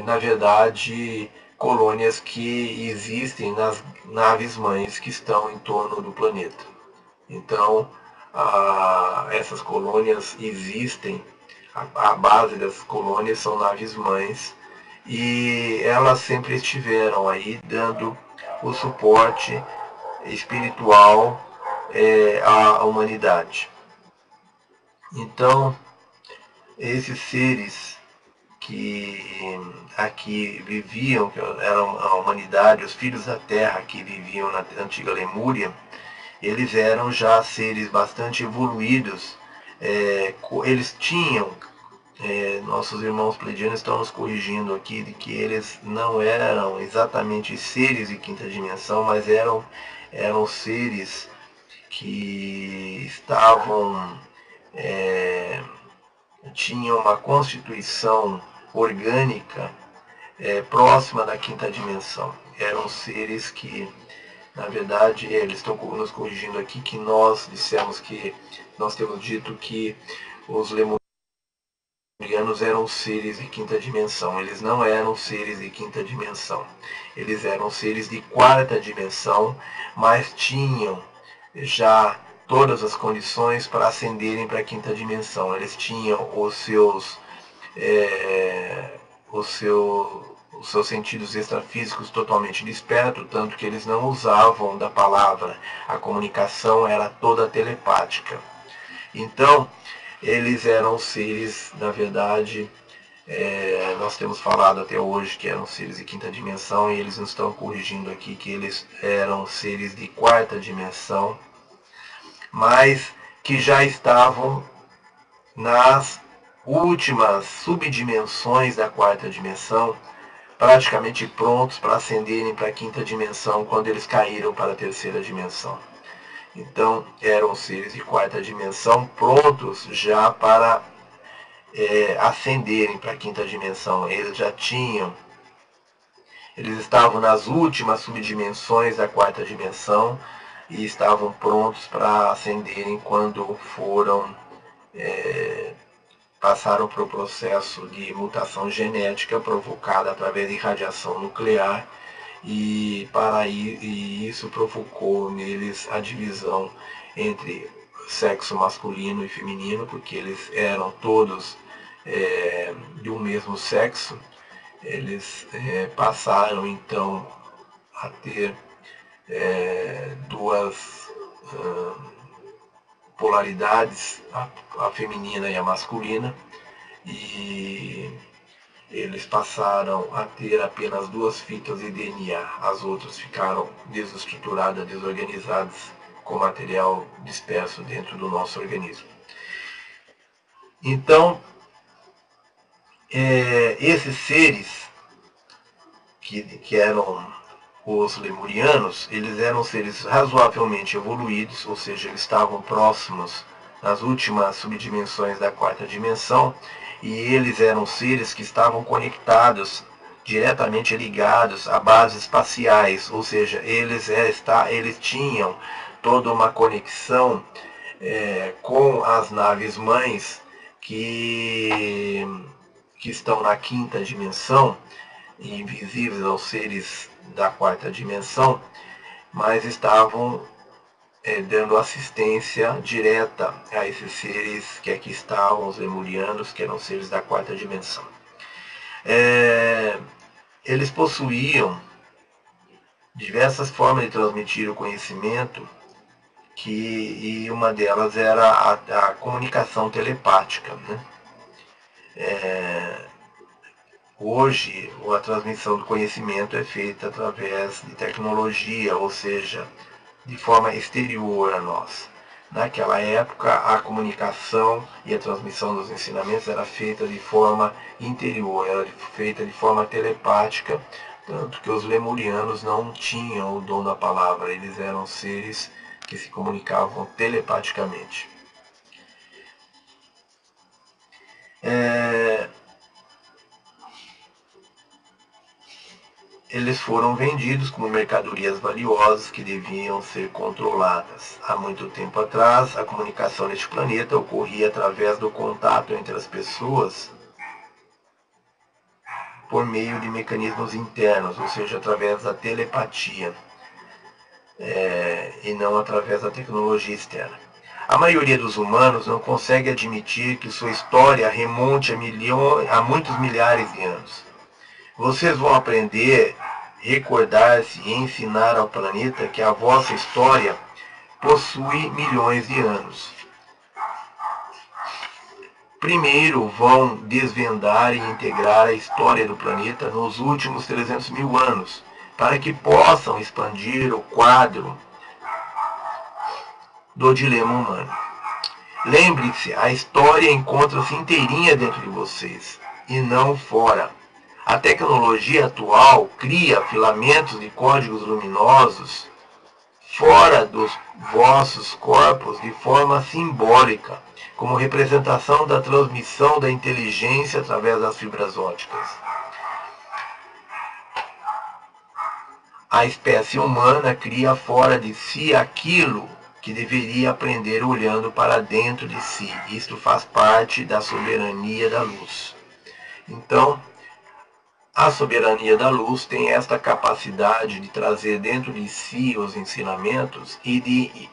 na verdade, colônias que existem nas naves mães que estão em torno do planeta. Então, essas colônias existem, a base dessas colônias são naves mães, e elas sempre estiveram aí dando o suporte espiritual à humanidade. Então, esses seres que aqui viviam, que eram a humanidade, os filhos da Terra que viviam na antiga Lemúria, eles eram já seres bastante evoluídos. Eles tinham, nossos irmãos pleidianos estão nos corrigindo aqui, de que eles não eram exatamente seres de quinta dimensão, mas eram seres que tinham uma constituição orgânica próxima da quinta dimensão. Eram seres que, na verdade, eles estão nos corrigindo aqui que nós temos dito que os lemurianos eram seres de quinta dimensão. Eles não eram seres de quinta dimensão. Eles eram seres de quarta dimensão, mas tinham já todas as condições para ascenderem para a quinta dimensão. Eles tinham os os seus sentidos extrafísicos totalmente despertos, tanto que eles não usavam da palavra. A comunicação era toda telepática. Então, eles eram seres, na verdade, nós temos falado até hoje que eram seres de quinta dimensão, e eles nos estão corrigindo aqui que eles eram seres de quarta dimensão, mas que já estavam nas últimas subdimensões da quarta dimensão, praticamente prontos para ascenderem para a quinta dimensão quando eles caíram para a terceira dimensão. Então eram seres de quarta dimensão prontos já para ascenderem para a quinta dimensão. Eles estavam nas últimas subdimensões da quarta dimensão e estavam prontos para ascenderem quando passaram por um processo de mutação genética provocada através de radiação nuclear, e isso provocou neles a divisão entre sexo masculino e feminino, porque eles eram todos de um mesmo sexo. Eles passaram então a ter duas polaridades, a feminina e a masculina, e eles passaram a ter apenas duas fitas de DNA. As outras ficaram desestruturadas, desorganizadas, com material disperso dentro do nosso organismo. Então, esses seres que eram os lemurianos, eles eram seres razoavelmente evoluídos, ou seja, eles estavam próximos nas últimas subdimensões da quarta dimensão, e eles eram seres que estavam conectados, diretamente ligados a bases espaciais, ou seja, eles tinham toda uma conexão com as naves mães que estão na quinta dimensão, invisíveis aos seres da quarta dimensão, mas estavam dando assistência direta a esses seres que aqui estavam, os lemurianos, que eram seres da quarta dimensão. Eles possuíam diversas formas de transmitir o conhecimento, e uma delas era a comunicação telepática, né? Hoje, a transmissão do conhecimento é feita através de tecnologia, ou seja, de forma exterior a nós. Naquela época, a comunicação e a transmissão dos ensinamentos era feita de forma interior, era feita de forma telepática, tanto que os lemurianos não tinham o dom da palavra, eles eram seres que se comunicavam telepaticamente. Eles foram vendidos como mercadorias valiosas que deviam ser controladas. Há muito tempo atrás, a comunicação neste planeta ocorria através do contato entre as pessoas por meio de mecanismos internos, ou seja, através da telepatia, e não através da tecnologia externa. A maioria dos humanos não consegue admitir que sua história remonte a muitos milhares de anos. Vocês vão aprender, recordar-se e ensinar ao planeta que a vossa história possui milhões de anos. Primeiro vão desvendar e integrar a história do planeta nos últimos 300 mil anos, para que possam expandir o quadro do dilema humano. Lembre-se, a história encontra-se inteirinha dentro de vocês, e não fora. A tecnologia atual cria filamentos de códigos luminosos fora dos vossos corpos de forma simbólica, como representação da transmissão da inteligência através das fibras ópticas. A espécie humana cria fora de si aquilo que deveria aprender olhando para dentro de si. Isto faz parte da soberania da luz. Então, a soberania da luz tem esta capacidade de trazer dentro de si os ensinamentos e de,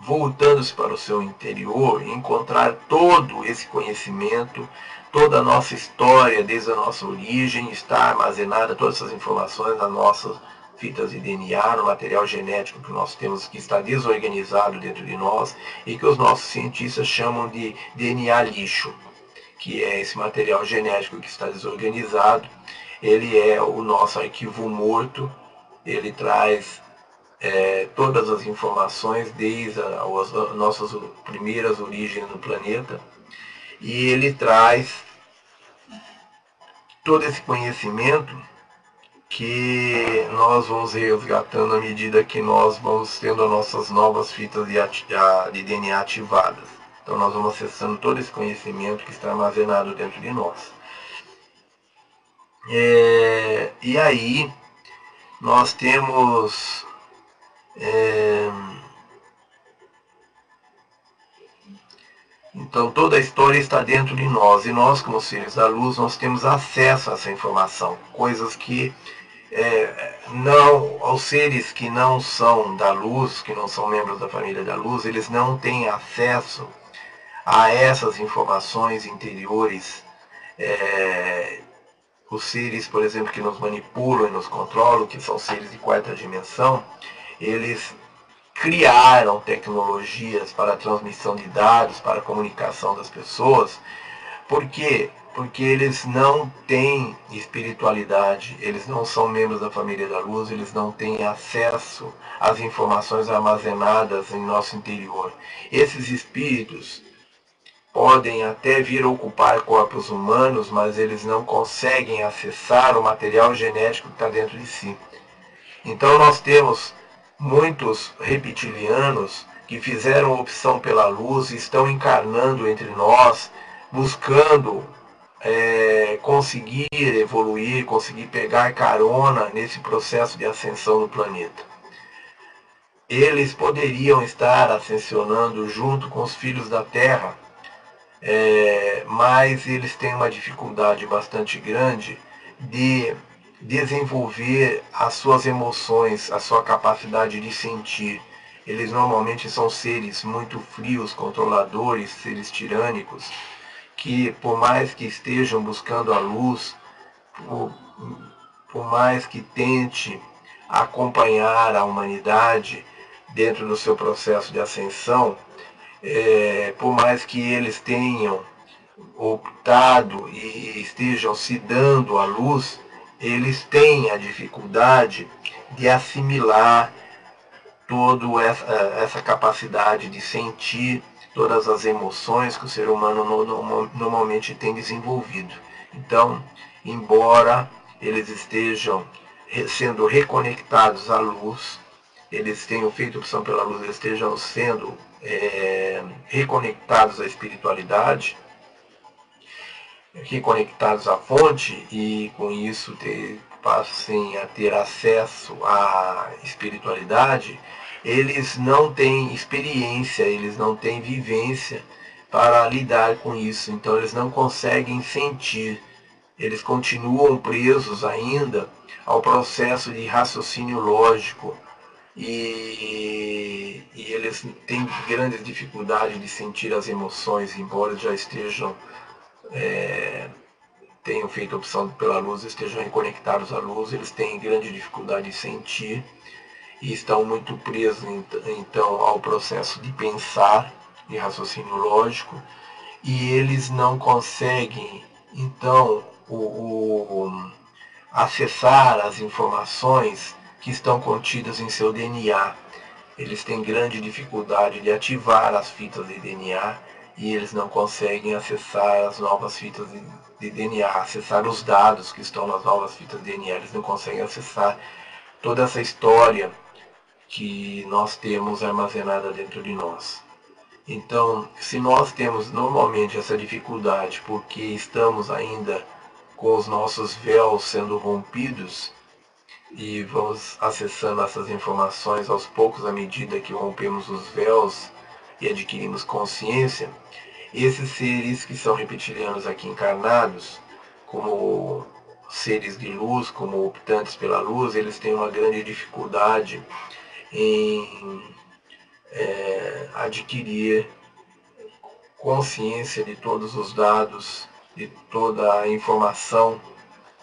voltando-se para o seu interior, encontrar todo esse conhecimento, toda a nossa história, desde a nossa origem, está armazenada, todas essas informações nas nossas fitas de DNA, no material genético que nós temos, que está desorganizado dentro de nós e que os nossos cientistas chamam de DNA lixo, que é esse material genético que está desorganizado. Ele é o nosso arquivo morto, ele traz todas as informações desde as nossas primeiras origens no planeta, e ele traz todo esse conhecimento que nós vamos resgatando à medida que nós vamos tendo as nossas novas fitas de DNA ativadas. Então nós vamos acessando todo esse conhecimento que está armazenado dentro de nós. E aí nós temos então toda a história está dentro de nós, e nós, como seres da luz, nós temos acesso a essa informação, coisas que não, aos seres que não são da luz, que não são membros da família da luz, eles não têm acesso a essas informações interiores. Os seres, por exemplo, que nos manipulam e nos controlam, que são seres de quarta dimensão, eles criaram tecnologias para a transmissão de dados, para a comunicação das pessoas. Por quê? Porque eles não têm espiritualidade, eles não são membros da família da luz, eles não têm acesso às informações armazenadas em nosso interior. Esses espíritos podem até vir a ocupar corpos humanos, mas eles não conseguem acessar o material genético que está dentro de si. Então nós temos muitos reptilianos que fizeram opção pela luz e estão encarnando entre nós, buscando conseguir evoluir, conseguir pegar carona nesse processo de ascensão no planeta. Eles poderiam estar ascensionando junto com os filhos da Terra, mas eles têm uma dificuldade bastante grande de desenvolver as suas emoções, a sua capacidade de sentir. Eles normalmente são seres muito frios, controladores, seres tirânicos, que por mais que estejam buscando a luz, por mais que tente acompanhar a humanidade dentro do seu processo de ascensão, por mais que eles tenham optado e estejam se dando à luz, eles têm a dificuldade de assimilar toda essa capacidade de sentir todas as emoções que o ser humano normalmente tem desenvolvido. Então, embora eles estejam sendo reconectados à luz, eles tenham feito opção pela luz, eles estejam sendo reconectados à espiritualidade, reconectados à fonte, e com isso passem a ter acesso à espiritualidade, eles não têm experiência, eles não têm vivência para lidar com isso. Então eles não conseguem sentir, eles continuam presos ainda ao processo de raciocínio lógico, e eles têm grandes dificuldades de sentir as emoções, embora já estejam tenham feito opção pela luz, estejam reconectados à luz, eles têm grande dificuldade de sentir e estão muito presos então ao processo de pensar, de raciocínio lógico, e eles não conseguem então acessar as informações que estão contidas em seu DNA. Eles têm grande dificuldade de ativar as fitas de DNA, e eles não conseguem acessar as novas fitas de DNA, acessar os dados que estão nas novas fitas de DNA. Eles não conseguem acessar toda essa história que nós temos armazenada dentro de nós. Então, se nós temos normalmente essa dificuldade porque estamos ainda com os nossos véus sendo rompidos, e vamos acessando essas informações aos poucos à medida que rompemos os véus e adquirimos consciência, esses seres que são reptilianos aqui encarnados, como seres de luz, como optantes pela luz, eles têm uma grande dificuldade em adquirir consciência de todos os dados de toda a informação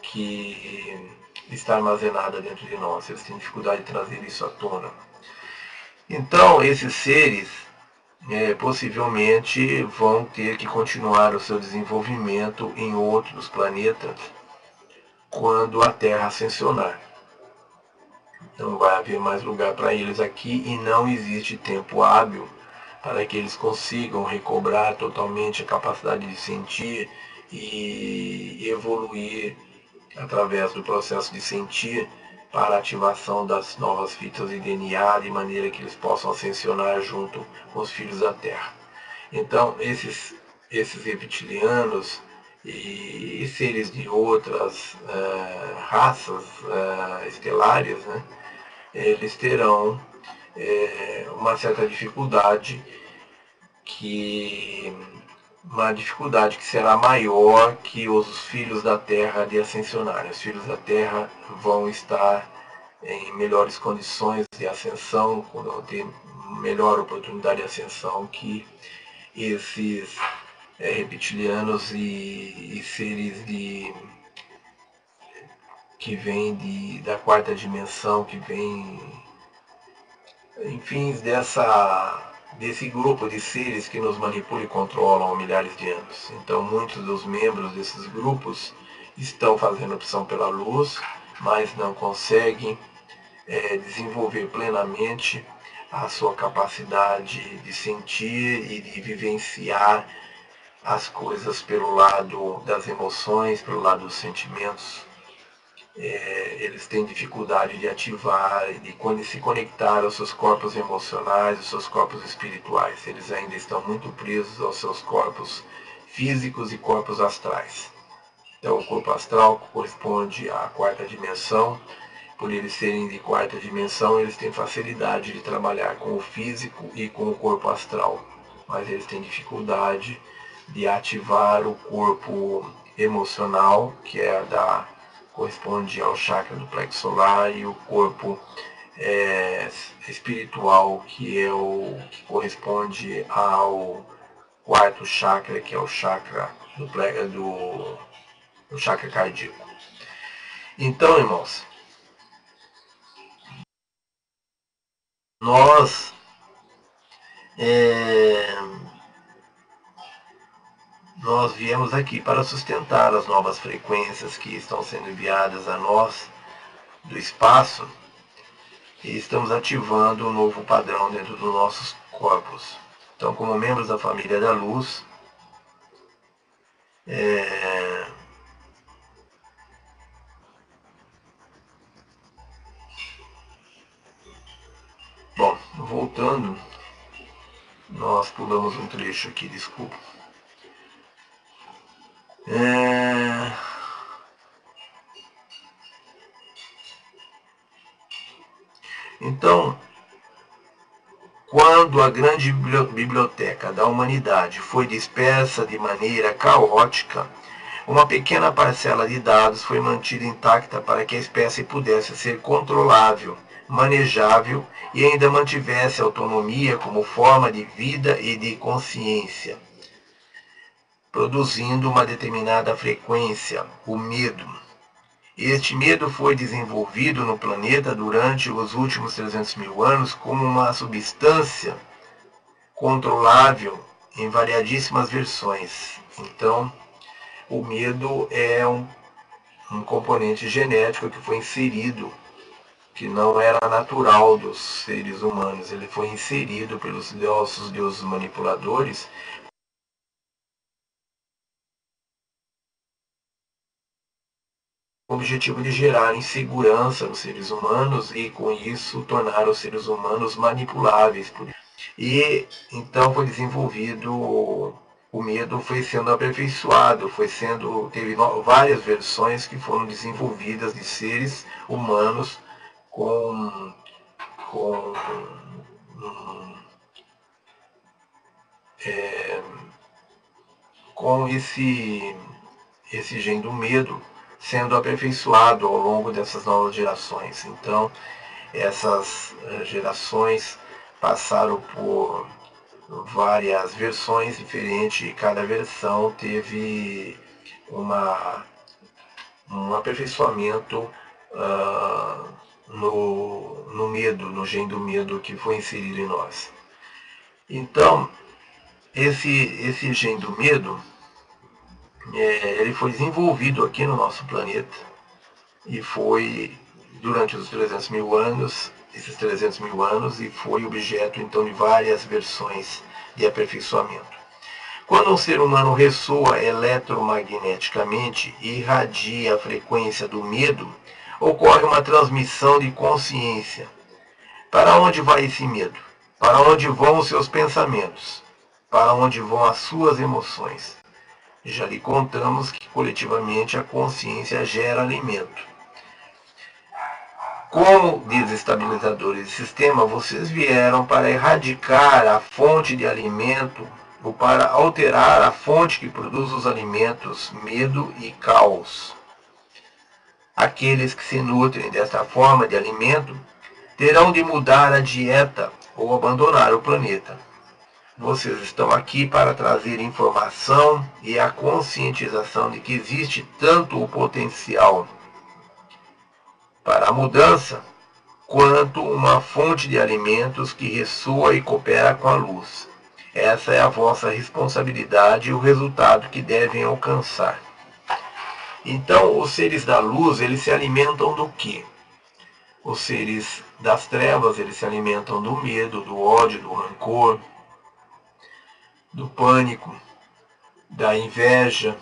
que está armazenada dentro de nós. Eles têm dificuldade de trazer isso à tona. Então, esses seres possivelmente vão ter que continuar o seu desenvolvimento em outros planetas quando a Terra ascensionar. Não vai haver mais lugar para eles aqui e não existe tempo hábil para que eles consigam recobrar totalmente a capacidade de sentir e evoluir através do processo de sentir para a ativação das novas fitas de DNA, de maneira que eles possam ascensionar junto com os filhos da Terra. Então, esses reptilianos e seres de outras raças estelares, né, eles terão uma certa dificuldade uma dificuldade que será maior que os filhos da Terra de ascensionarem. Os filhos da Terra vão estar em melhores condições de ascensão, vão ter melhor oportunidade de ascensão que esses reptilianos e seres que vêm da quarta dimensão, que vêm, enfim, desse grupo de seres que nos manipulam e controlam há milhares de anos. Então, muitos dos membros desses grupos estão fazendo opção pela luz, mas não conseguem desenvolver plenamente a sua capacidade de sentir e de vivenciar as coisas pelo lado das emoções, pelo lado dos sentimentos. Eles têm dificuldade de ativar, de se conectar aos seus corpos emocionais, aos seus corpos espirituais. Eles ainda estão muito presos aos seus corpos físicos e corpos astrais. Então, o corpo astral corresponde à quarta dimensão. Por eles serem de quarta dimensão, eles têm facilidade de trabalhar com o físico e com o corpo astral. Mas eles têm dificuldade de ativar o corpo emocional, que corresponde ao chakra do plexo solar, e o corpo espiritual, que corresponde ao quarto chakra, que é o chakra do chakra cardíaco. Então, irmãos, nós viemos aqui para sustentar as novas frequências que estão sendo enviadas a nós do espaço e estamos ativando um novo padrão dentro dos nossos corpos. Então, como membros da família da luz, bom, voltando, nós pulamos um trecho aqui, desculpa. Então, quando a grande biblioteca da humanidade foi dispersa de maneira caótica, uma pequena parcela de dados foi mantida intacta para que a espécie pudesse ser controlável, manejável e ainda mantivesse autonomia como forma de vida e de consciência, produzindo uma determinada frequência, o medo. Este medo foi desenvolvido no planeta durante os últimos 300 mil anos como uma substância controlável em variadíssimas versões. Então, o medo é um componente genético que foi inserido, que não era natural dos seres humanos. Ele foi inserido pelos nossos deuses manipuladores com o objetivo de gerar insegurança nos seres humanos e, com isso, tornar os seres humanos manipuláveis por isso. E então foi desenvolvido, o medo foi sendo aperfeiçoado, teve várias versões que foram desenvolvidas de seres humanos com esse gene do medo sendo aperfeiçoado ao longo dessas novas gerações. Então, essas gerações passaram por várias versões diferentes e cada versão teve um aperfeiçoamento no medo, no gene do medo que foi inserido em nós. Então, esse gene do medo, ele foi desenvolvido aqui no nosso planeta e foi durante os 300 mil anos, esses 300 mil anos, e foi objeto então de várias versões de aperfeiçoamento. Quando um ser humano ressoa eletromagneticamente e irradia a frequência do medo, ocorre uma transmissão de consciência. Para onde vai esse medo? Para onde vão os seus pensamentos? Para onde vão as suas emoções? Já lhe contamos que coletivamente a consciência gera alimento. Como desestabilizadores de sistema, vocês vieram para erradicar a fonte de alimento ou para alterar a fonte que produz os alimentos, medo e caos. Aqueles que se nutrem desta forma de alimento terão de mudar a dieta ou abandonar o planeta. Vocês estão aqui para trazer informação e a conscientização de que existe tanto o potencial para a mudança quanto uma fonte de alimentos que ressoa e coopera com a luz. Essa é a vossa responsabilidade e o resultado que devem alcançar. Então, os seres da luz, eles se alimentam do quê? Os seres das trevas, eles se alimentam do medo, do ódio, do rancor, do pânico, da inveja,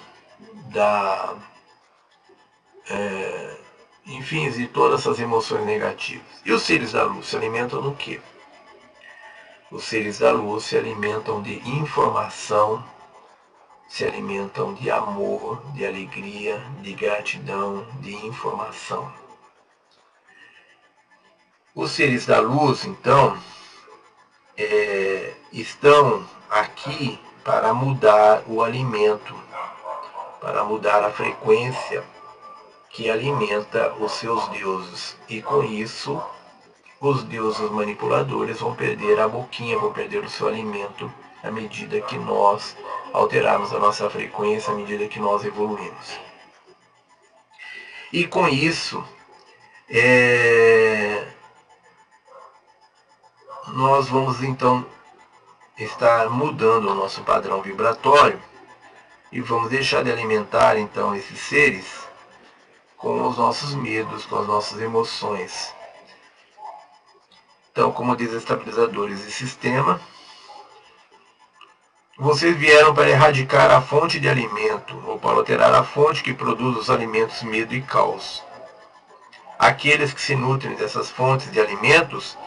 enfim, de todas essas emoções negativas. E os seres da luz se alimentam do quê? Os seres da luz se alimentam de informação, se alimentam de amor, de alegria, de gratidão, de informação. Os seres da luz, então, estão aqui para mudar o alimento, para mudar a frequência que alimenta os seus deuses. E com isso, os deuses manipuladores vão perder a boquinha, vão perder o seu alimento à medida que nós alterarmos a nossa frequência, à medida que nós evoluímos. E com isso, nós vamos então estar mudando o nosso padrão vibratório e vamos deixar de alimentar então esses seres com os nossos medos, com as nossas emoções. Então, como desestabilizadores de sistema, vocês vieram para erradicar a fonte de alimento, ou para alterar a fonte que produz os alimentos medo e caos. Aqueles que se nutrem dessas fontes de alimentos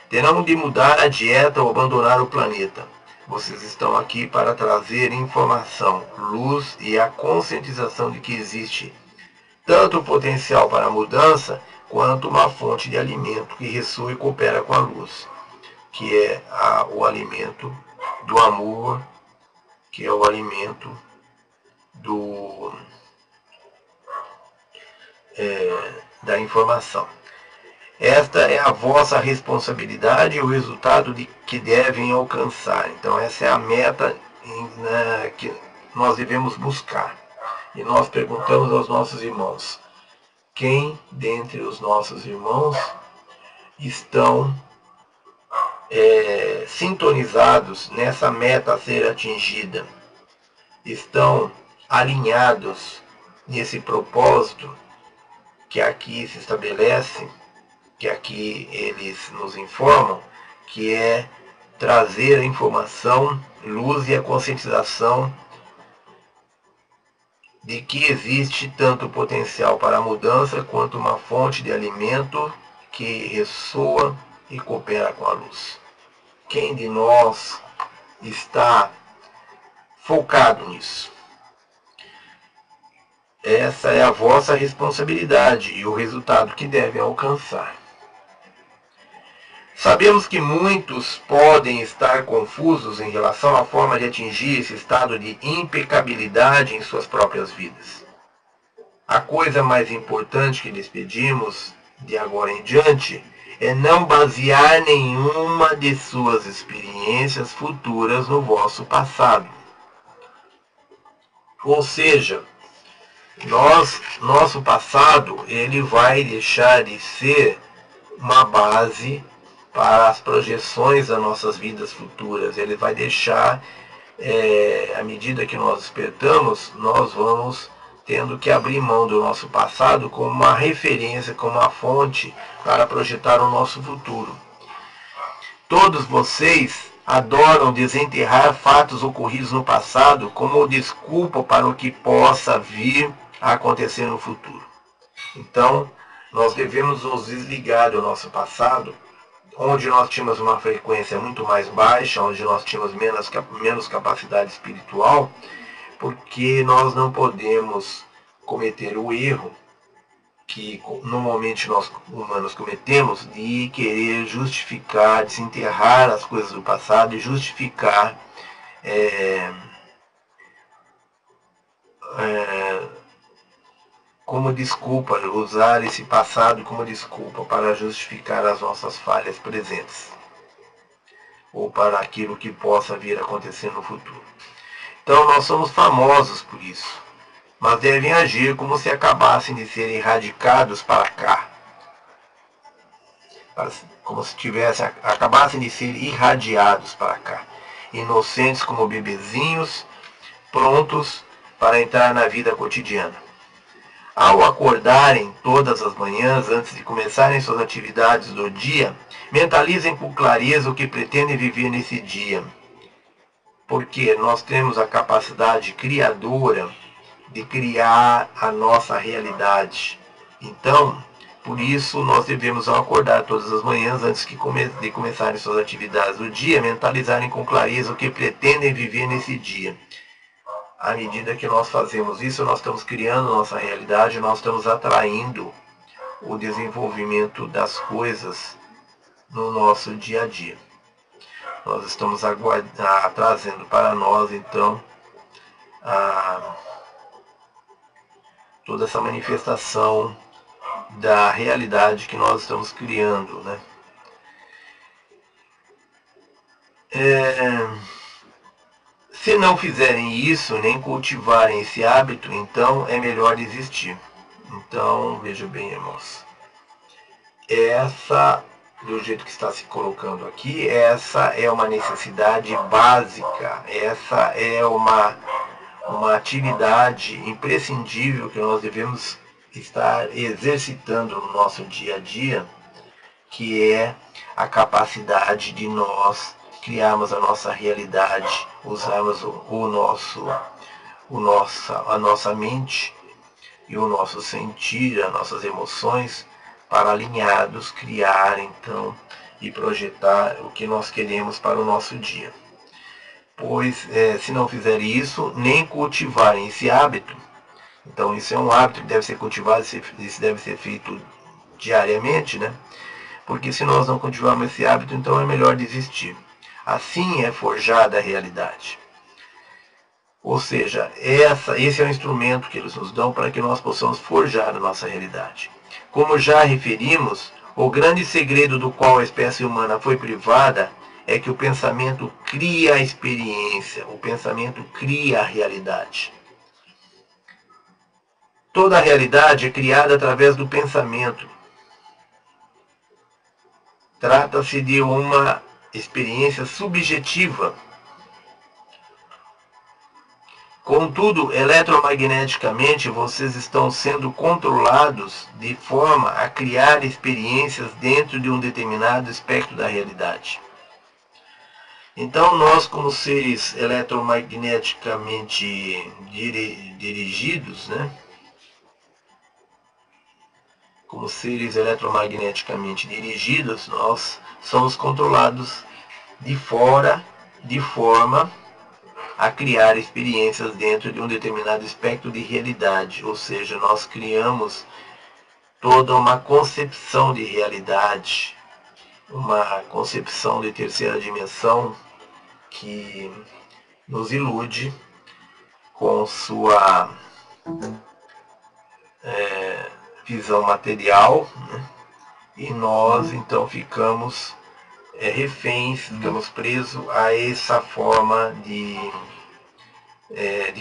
terão de mudar a dieta ou abandonar o planeta. Vocês estão aqui para trazer informação, luz e a conscientização de que existe tanto o potencial para a mudança, quanto uma fonte de alimento que ressoa e coopera com a luz, que é o alimento do amor, que é o alimento da informação. Esta é a vossa responsabilidade e o resultado que devem alcançar. Então essa é a meta que nós devemos buscar. E nós perguntamos aos nossos irmãos, quem dentre os nossos irmãos estão sintonizados nessa meta a ser atingida? Estão alinhados nesse propósito que aqui se estabelece, que aqui eles nos informam, que é trazer a informação, luz e a conscientização de que existe tanto potencial para a mudança quanto uma fonte de alimento que ressoa e coopera com a luz. Quem de nós está focado nisso? Essa é a vossa responsabilidade e o resultado que devem alcançar. Sabemos que muitos podem estar confusos em relação à forma de atingir esse estado de impecabilidade em suas próprias vidas. A coisa mais importante que lhes pedimos, de agora em diante, é não basear nenhuma de suas experiências futuras no vosso passado. Ou seja, Nosso passado, ele vai deixar de ser uma base para as projeções das nossas vidas futuras. Ele vai deixar, à medida que nós despertamos, nós vamos tendo que abrir mão do nosso passado como uma referência, como uma fonte para projetar o nosso futuro. Todos vocês adoram desenterrar fatos ocorridos no passado como desculpa para o que possa vir a acontecer no futuro. Então, nós devemos nos desligar do nosso passado, onde nós tínhamos uma frequência muito mais baixa, onde nós tínhamos menos capacidade espiritual, porque nós não podemos cometer o erro que normalmente nós humanos cometemos de querer justificar, desenterrar as coisas do passado e justificar como desculpa, usar esse passado como desculpa para justificar as nossas falhas presentes ou para aquilo que possa vir a acontecer no futuro. Então nós somos famosos por isso, mas devem agir como se acabassem de ser erradicados para cá, como se acabassem de ser irradiados para cá, inocentes como bebezinhos, prontos para entrar na vida cotidiana. Ao acordarem todas as manhãs, antes de começarem suas atividades do dia, mentalizem com clareza o que pretendem viver nesse dia, porque nós temos a capacidade criadora de criar a nossa realidade. Então, por isso, nós devemos, ao acordar todas as manhãs, antes de começarem suas atividades do dia, mentalizarem com clareza o que pretendem viver nesse dia. À medida que nós fazemos isso, nós estamos criando nossa realidade, nós estamos atraindo o desenvolvimento das coisas no nosso dia a dia. Nós estamos trazendo para nós, então, toda essa manifestação da realidade que nós estamos criando, né? Se não fizerem isso, nem cultivarem esse hábito, então é melhor desistir. Então, veja bem, irmãos. Do jeito que está se colocando aqui, essa é uma necessidade básica. Essa é uma atividade imprescindível que nós devemos estar exercitando no nosso dia a dia, que é a capacidade de nós criarmos a nossa realidade, usarmos a nossa mente e o nosso sentir, as nossas emoções, para alinhados criar então e projetar o que nós queremos para o nosso dia. Pois se não fizerem isso, nem cultivarem esse hábito, então isso é um hábito que deve ser cultivado, isso deve ser feito diariamente, né? Porque se nós não cultivarmos esse hábito, então é melhor desistir. Assim é forjada a realidade. Ou seja, esse é o instrumento que eles nos dão para que nós possamos forjar a nossa realidade. Como já referimos, o grande segredo do qual a espécie humana foi privada é que o pensamento cria a experiência, o pensamento cria a realidade. Toda a realidade é criada através do pensamento. Trata-se de uma experiência subjetiva. Contudo, eletromagneticamente, vocês estão sendo controlados de forma a criar experiências dentro de um determinado espectro da realidade. Então, nós, como seres eletromagneticamente dirigidos, né? Como seres eletromagneticamente dirigidos, nós somos controlados de fora, de forma a criar experiências dentro de um determinado espectro de realidade, ou seja, nós criamos toda uma concepção de realidade, uma concepção de terceira dimensão que nos ilude com sua visão material, né? E nós então ficamos reféns, ficamos presos a essa forma de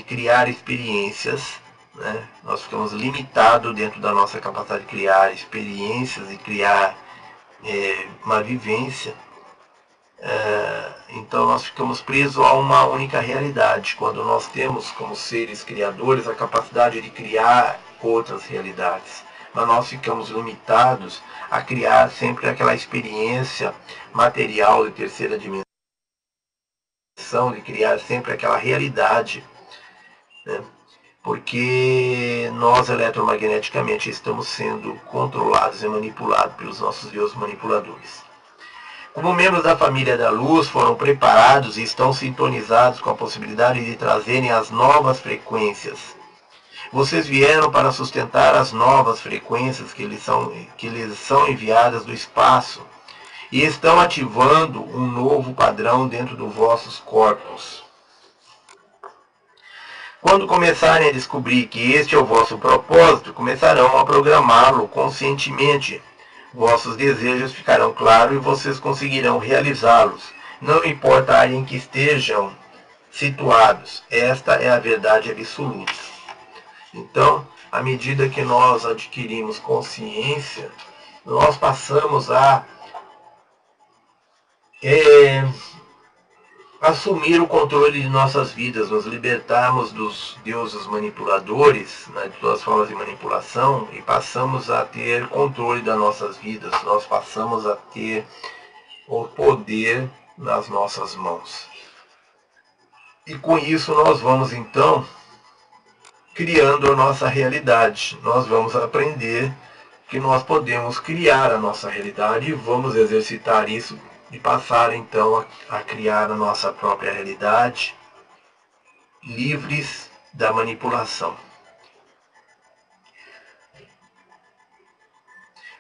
criar experiências né? Nós ficamos limitados dentro da nossa capacidade de criar experiências e criar uma vivência. Então nós ficamos presos a uma única realidade, quando nós temos como seres criadores a capacidade de criar outras realidades. Mas nós ficamos limitados a criar sempre aquela experiência material de terceira dimensão, de criar sempre aquela realidade, né? Porque nós eletromagneticamente estamos sendo controlados e manipulados pelos nossos deuses manipuladores. Como membros da família da luz, foram preparados e estão sintonizados com a possibilidade de trazerem as novas frequências. Vocês vieram para sustentar as novas frequências que lhes são enviadas do espaço e estão ativando um novo padrão dentro dos vossos corpos. Quando começarem a descobrir que este é o vosso propósito, começarão a programá-lo conscientemente. Vossos desejos ficarão claros e vocês conseguirão realizá-los. Não importa a área em que estejam situados. Esta é a verdade absoluta. Então, à medida que nós adquirimos consciência, nós passamos a assumir o controle de nossas vidas, nos libertarmos dos deuses manipuladores, né, de todas as formas de manipulação, e passamos a ter controle das nossas vidas, nós passamos a ter o poder nas nossas mãos. E com isso nós vamos então criando a nossa realidade, nós vamos aprender que nós podemos criar a nossa realidade e vamos exercitar isso e passar então a criar a nossa própria realidade, livres da manipulação.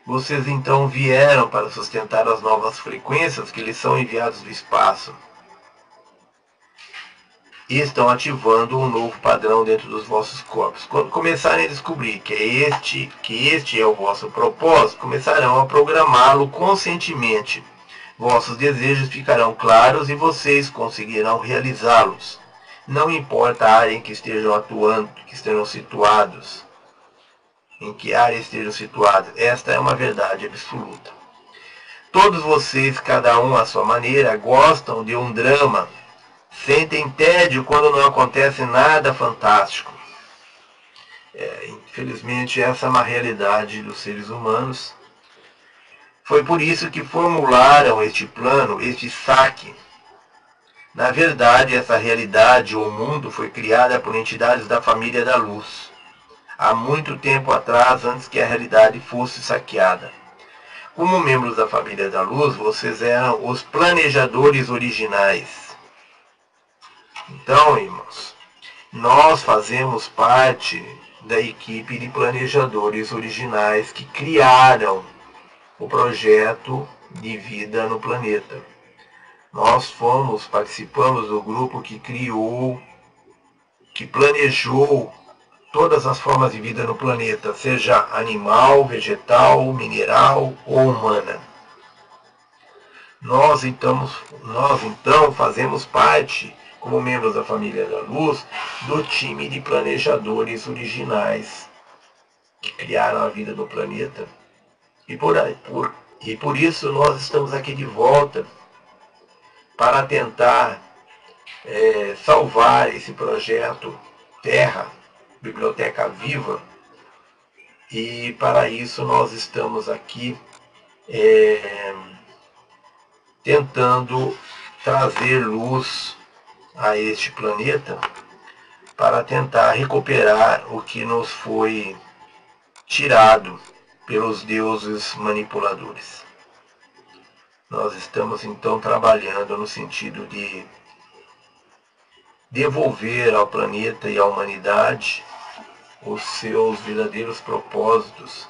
Vocês então vieram para sustentar as novas frequências que lhes são enviadas do espaço e estão ativando um novo padrão dentro dos vossos corpos. Quando começarem a descobrir que este é o vosso propósito, começarão a programá-lo conscientemente. Vossos desejos ficarão claros e vocês conseguirão realizá-los. Não importa a área em que estejam atuando, que estejam situados, em que área estejam situados, esta é uma verdade absoluta. Todos vocês, cada um à sua maneira, gostam de um drama, sentem tédio quando não acontece nada fantástico. Infelizmente, essa é uma realidade dos seres humanos. Foi por isso que formularam este plano, este saque. Na verdade, essa realidade ou mundo foi criada por entidades da família da luz, há muito tempo atrás, antes que a realidade fosse saqueada. Como membros da família da luz, vocês eram os planejadores originais. Então, irmãos, nós fazemos parte da equipe de planejadores originais que criaram o projeto de vida no planeta. Nós participamos do grupo que criou, que planejou todas as formas de vida no planeta, seja animal, vegetal, mineral ou humana. Nós então fazemos parte, como membros da família da luz, do time de planejadores originais que criaram a vida do planeta. E por isso nós estamos aqui de volta para tentar salvar esse projeto Terra, Biblioteca Viva, e para isso nós estamos aqui tentando trazer luz a este planeta para tentar recuperar o que nos foi tirado pelos deuses manipuladores. Nós estamos então trabalhando no sentido de devolver ao planeta e à humanidade os seus verdadeiros propósitos,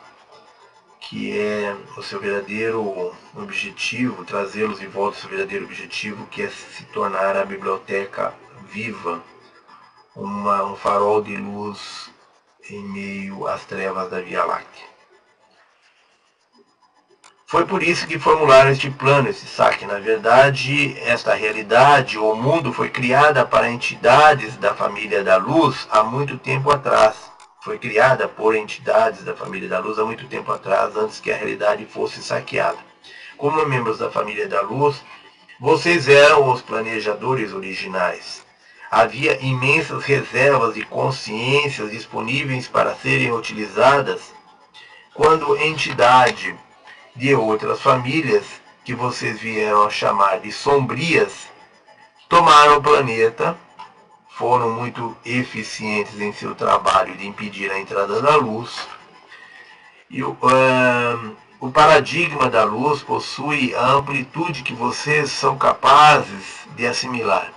que é o seu verdadeiro objetivo, trazê-los de volta ao seu verdadeiro objetivo, que é se tornar a biblioteca viva, um farol de luz em meio às trevas da Via Láctea. Foi por isso que formularam este plano, esse saque. Na verdade, esta realidade, o mundo, foi criada para entidades da família da luz há muito tempo atrás. foi criada por entidades da família da luz há muito tempo atrás, antes que a realidade fosse saqueada. Como membros da família da luz, vocês eram os planejadores originais. Havia imensas reservas de consciências disponíveis para serem utilizadas quando entidade de outras famílias, que vocês vieram a chamar de sombrias, tomaram o planeta, foram muito eficientes em seu trabalho de impedir a entrada da luz. E o paradigma da luz possui a amplitude que vocês são capazes de assimilar.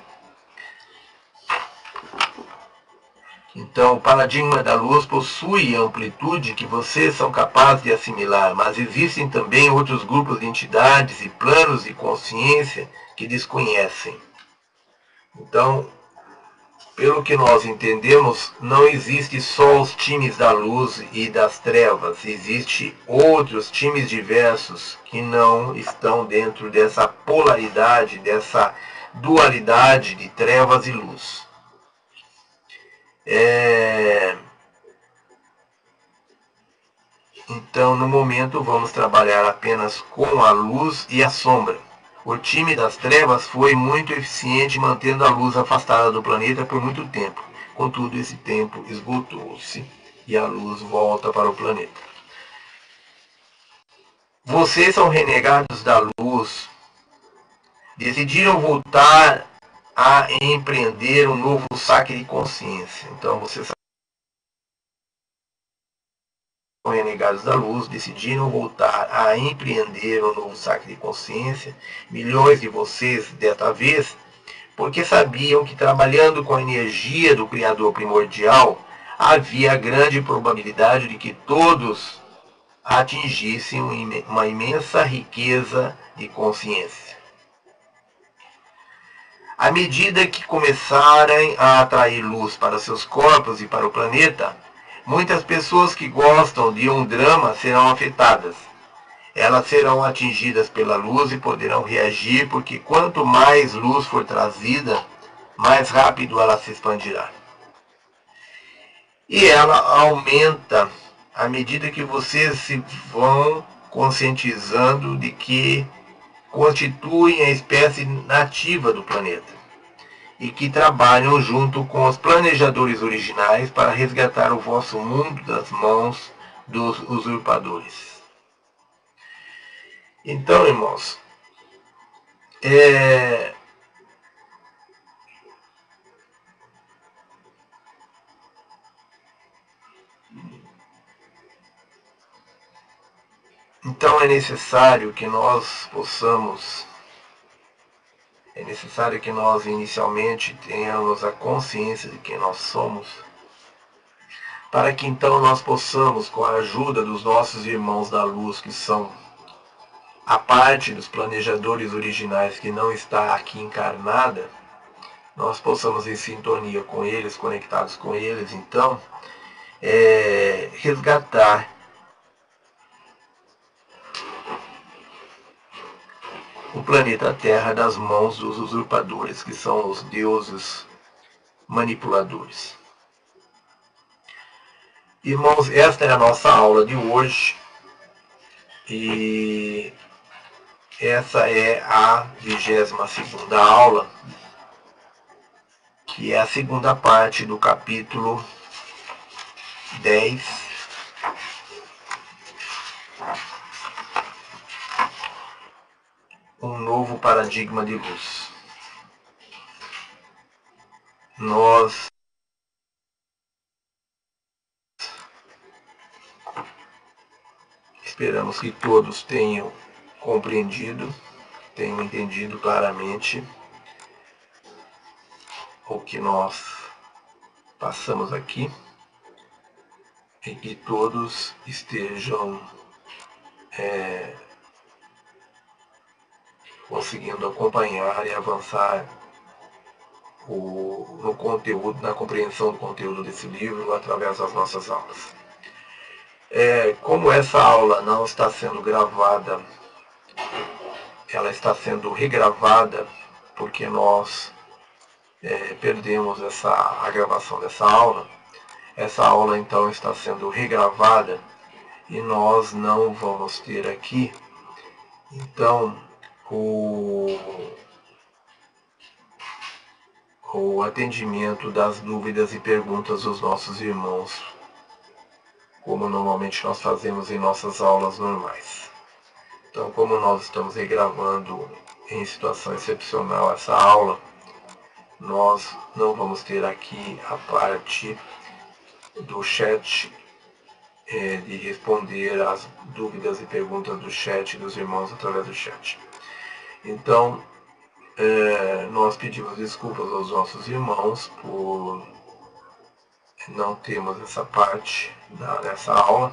Então, o paradigma da luz possui a amplitude que vocês são capazes de assimilar, mas existem também outros grupos de entidades e planos de consciência que desconhecem. Então, pelo que nós entendemos, não existe só os times da luz e das trevas, existe outros times diversos que não estão dentro dessa polaridade, dessa dualidade de trevas e luz. Então, no momento, vamos trabalhar apenas com a luz e a sombra. O time das trevas foi muito eficiente mantendo a luz afastada do planeta por muito tempo. Contudo, esse tempo esgotou-se e a luz volta para o planeta. Vocês são renegados da luz. Decidiram voltar a empreender um novo saque de consciência. Então, vocês são renegados da luz, decidiram voltar a empreender um novo saque de consciência. Milhões de vocês, desta vez, porque sabiam que trabalhando com a energia do Criador primordial, havia grande probabilidade de que todos atingissem uma imensa riqueza de consciência. À medida que começarem a atrair luz para seus corpos e para o planeta, muitas pessoas que gostam de um drama serão afetadas. Elas serão atingidas pela luz e poderão reagir, porque quanto mais luz for trazida, mais rápido ela se expandirá. E ela aumenta à medida que vocês se vão conscientizando de que constituem a espécie nativa do planeta e que trabalham junto com os planejadores originais para resgatar o vosso mundo das mãos dos usurpadores. Então, irmãos, então é necessário que nós inicialmente tenhamos a consciência de quem nós somos, para que então nós possamos, com a ajuda dos nossos irmãos da luz, que são a parte dos planejadores originais que não está aqui encarnada, nós possamos em sintonia com eles, conectados com eles, então, resgatar o planeta Terra das mãos dos usurpadores, que são os deuses manipuladores. Irmãos, esta é a nossa aula de hoje e essa é a 22ª aula, que é a segunda parte do capítulo 10, um novo paradigma de luz. Nós esperamos que todos tenham compreendido, tenham entendido claramente o que nós passamos aqui e que todos estejam conseguindo acompanhar e avançar no conteúdo, na compreensão do conteúdo desse livro através das nossas aulas. Como essa aula não está sendo gravada, ela está sendo regravada porque nós perdemos a gravação dessa aula. Essa aula então está sendo regravada e nós não vamos ter aqui, então, o atendimento das dúvidas e perguntas dos nossos irmãos, como normalmente nós fazemos em nossas aulas normais. Então, como nós estamos regravando em situação excepcional essa aula, nós não vamos ter aqui a parte do chat, de responder às dúvidas e perguntas do chat dos irmãos através do chat. Então, nós pedimos desculpas aos nossos irmãos por não termos essa parte nessa aula,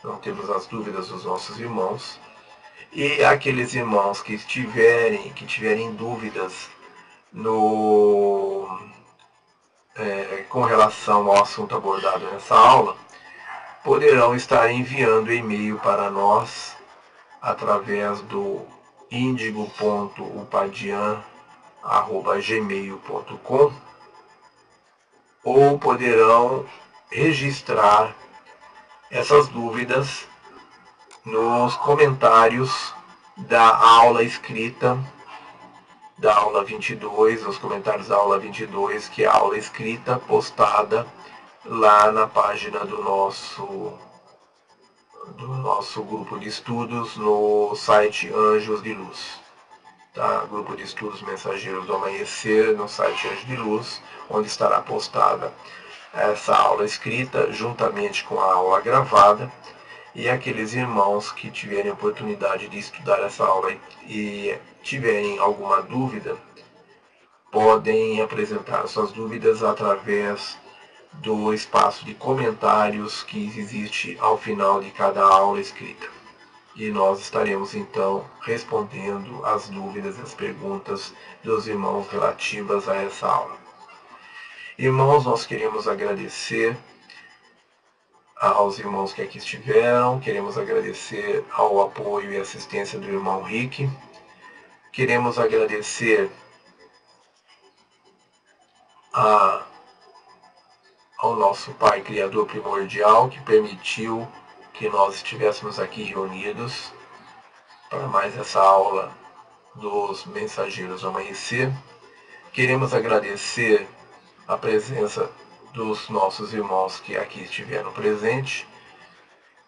não temos as dúvidas dos nossos irmãos. E aqueles irmãos que tiverem dúvidas com relação ao assunto abordado nessa aula, poderão estar enviando e-mail para nós através do indigo.upadian@gmail.com, ou poderão registrar essas dúvidas nos comentários da aula escrita da aula 22, nos comentários da aula 22, que é a aula escrita postada lá na página do nosso grupo de estudos no site Anjos de Luz. Tá? Grupo de Estudos Mensageiros do Amanhecer no site Anjos de Luz, onde estará postada essa aula escrita juntamente com a aula gravada. E aqueles irmãos que tiverem oportunidade de estudar essa aula e tiverem alguma dúvida, podem apresentar suas dúvidas através do espaço de comentários que existe ao final de cada aula escrita. E nós estaremos então respondendo as dúvidas e as perguntas dos irmãos relativas a essa aula. Irmãos, nós queremos agradecer aos irmãos que aqui estiveram, queremos agradecer ao apoio e assistência do irmão Rick, queremos agradecer ao nosso Pai Criador Primordial, que permitiu que nós estivéssemos aqui reunidos para mais essa aula dos Mensageiros do Amanhecer. Queremos agradecer a presença dos nossos irmãos que aqui estiveram presentes.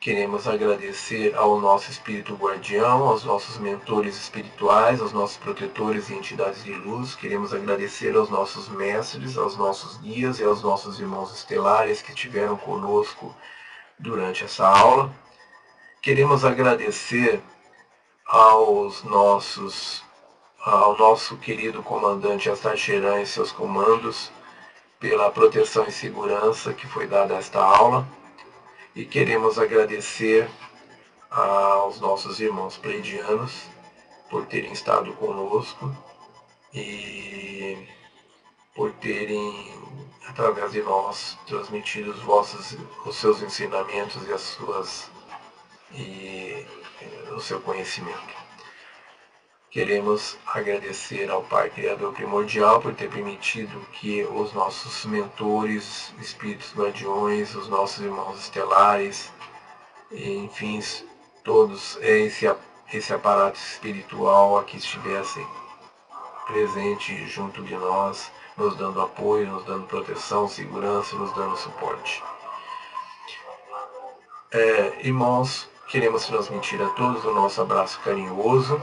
Queremos agradecer ao nosso Espírito Guardião, aos nossos mentores espirituais, aos nossos protetores e entidades de luz. Queremos agradecer aos nossos mestres, aos nossos guias e aos nossos irmãos estelares que estiveram conosco durante essa aula. Queremos agradecer ao nosso querido comandante Astacheran e seus comandos pela proteção e segurança que foi dada a esta aula. E queremos agradecer aos nossos irmãos pleidianos por terem estado conosco e por terem, através de nós, transmitido os seus ensinamentos e o seu conhecimento. Queremos agradecer ao Pai Criador Primordial por ter permitido que os nossos mentores, espíritos guardiões, os nossos irmãos estelares, enfim, todos esse aparato espiritual aqui estivessem presente junto de nós, nos dando apoio, nos dando proteção, segurança, nos dando suporte. Irmãos, queremos transmitir a todos o nosso abraço carinhoso,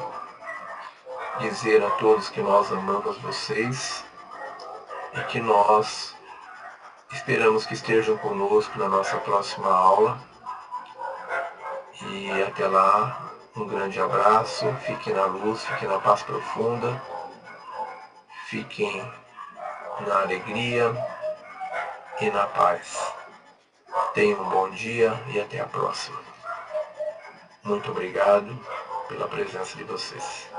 dizer a todos que nós amamos vocês e que nós esperamos que estejam conosco na nossa próxima aula. E até lá, um grande abraço, fiquem na luz, fiquem na paz profunda, fiquem na alegria e na paz. Tenham um bom dia e até a próxima. Muito obrigado pela presença de vocês.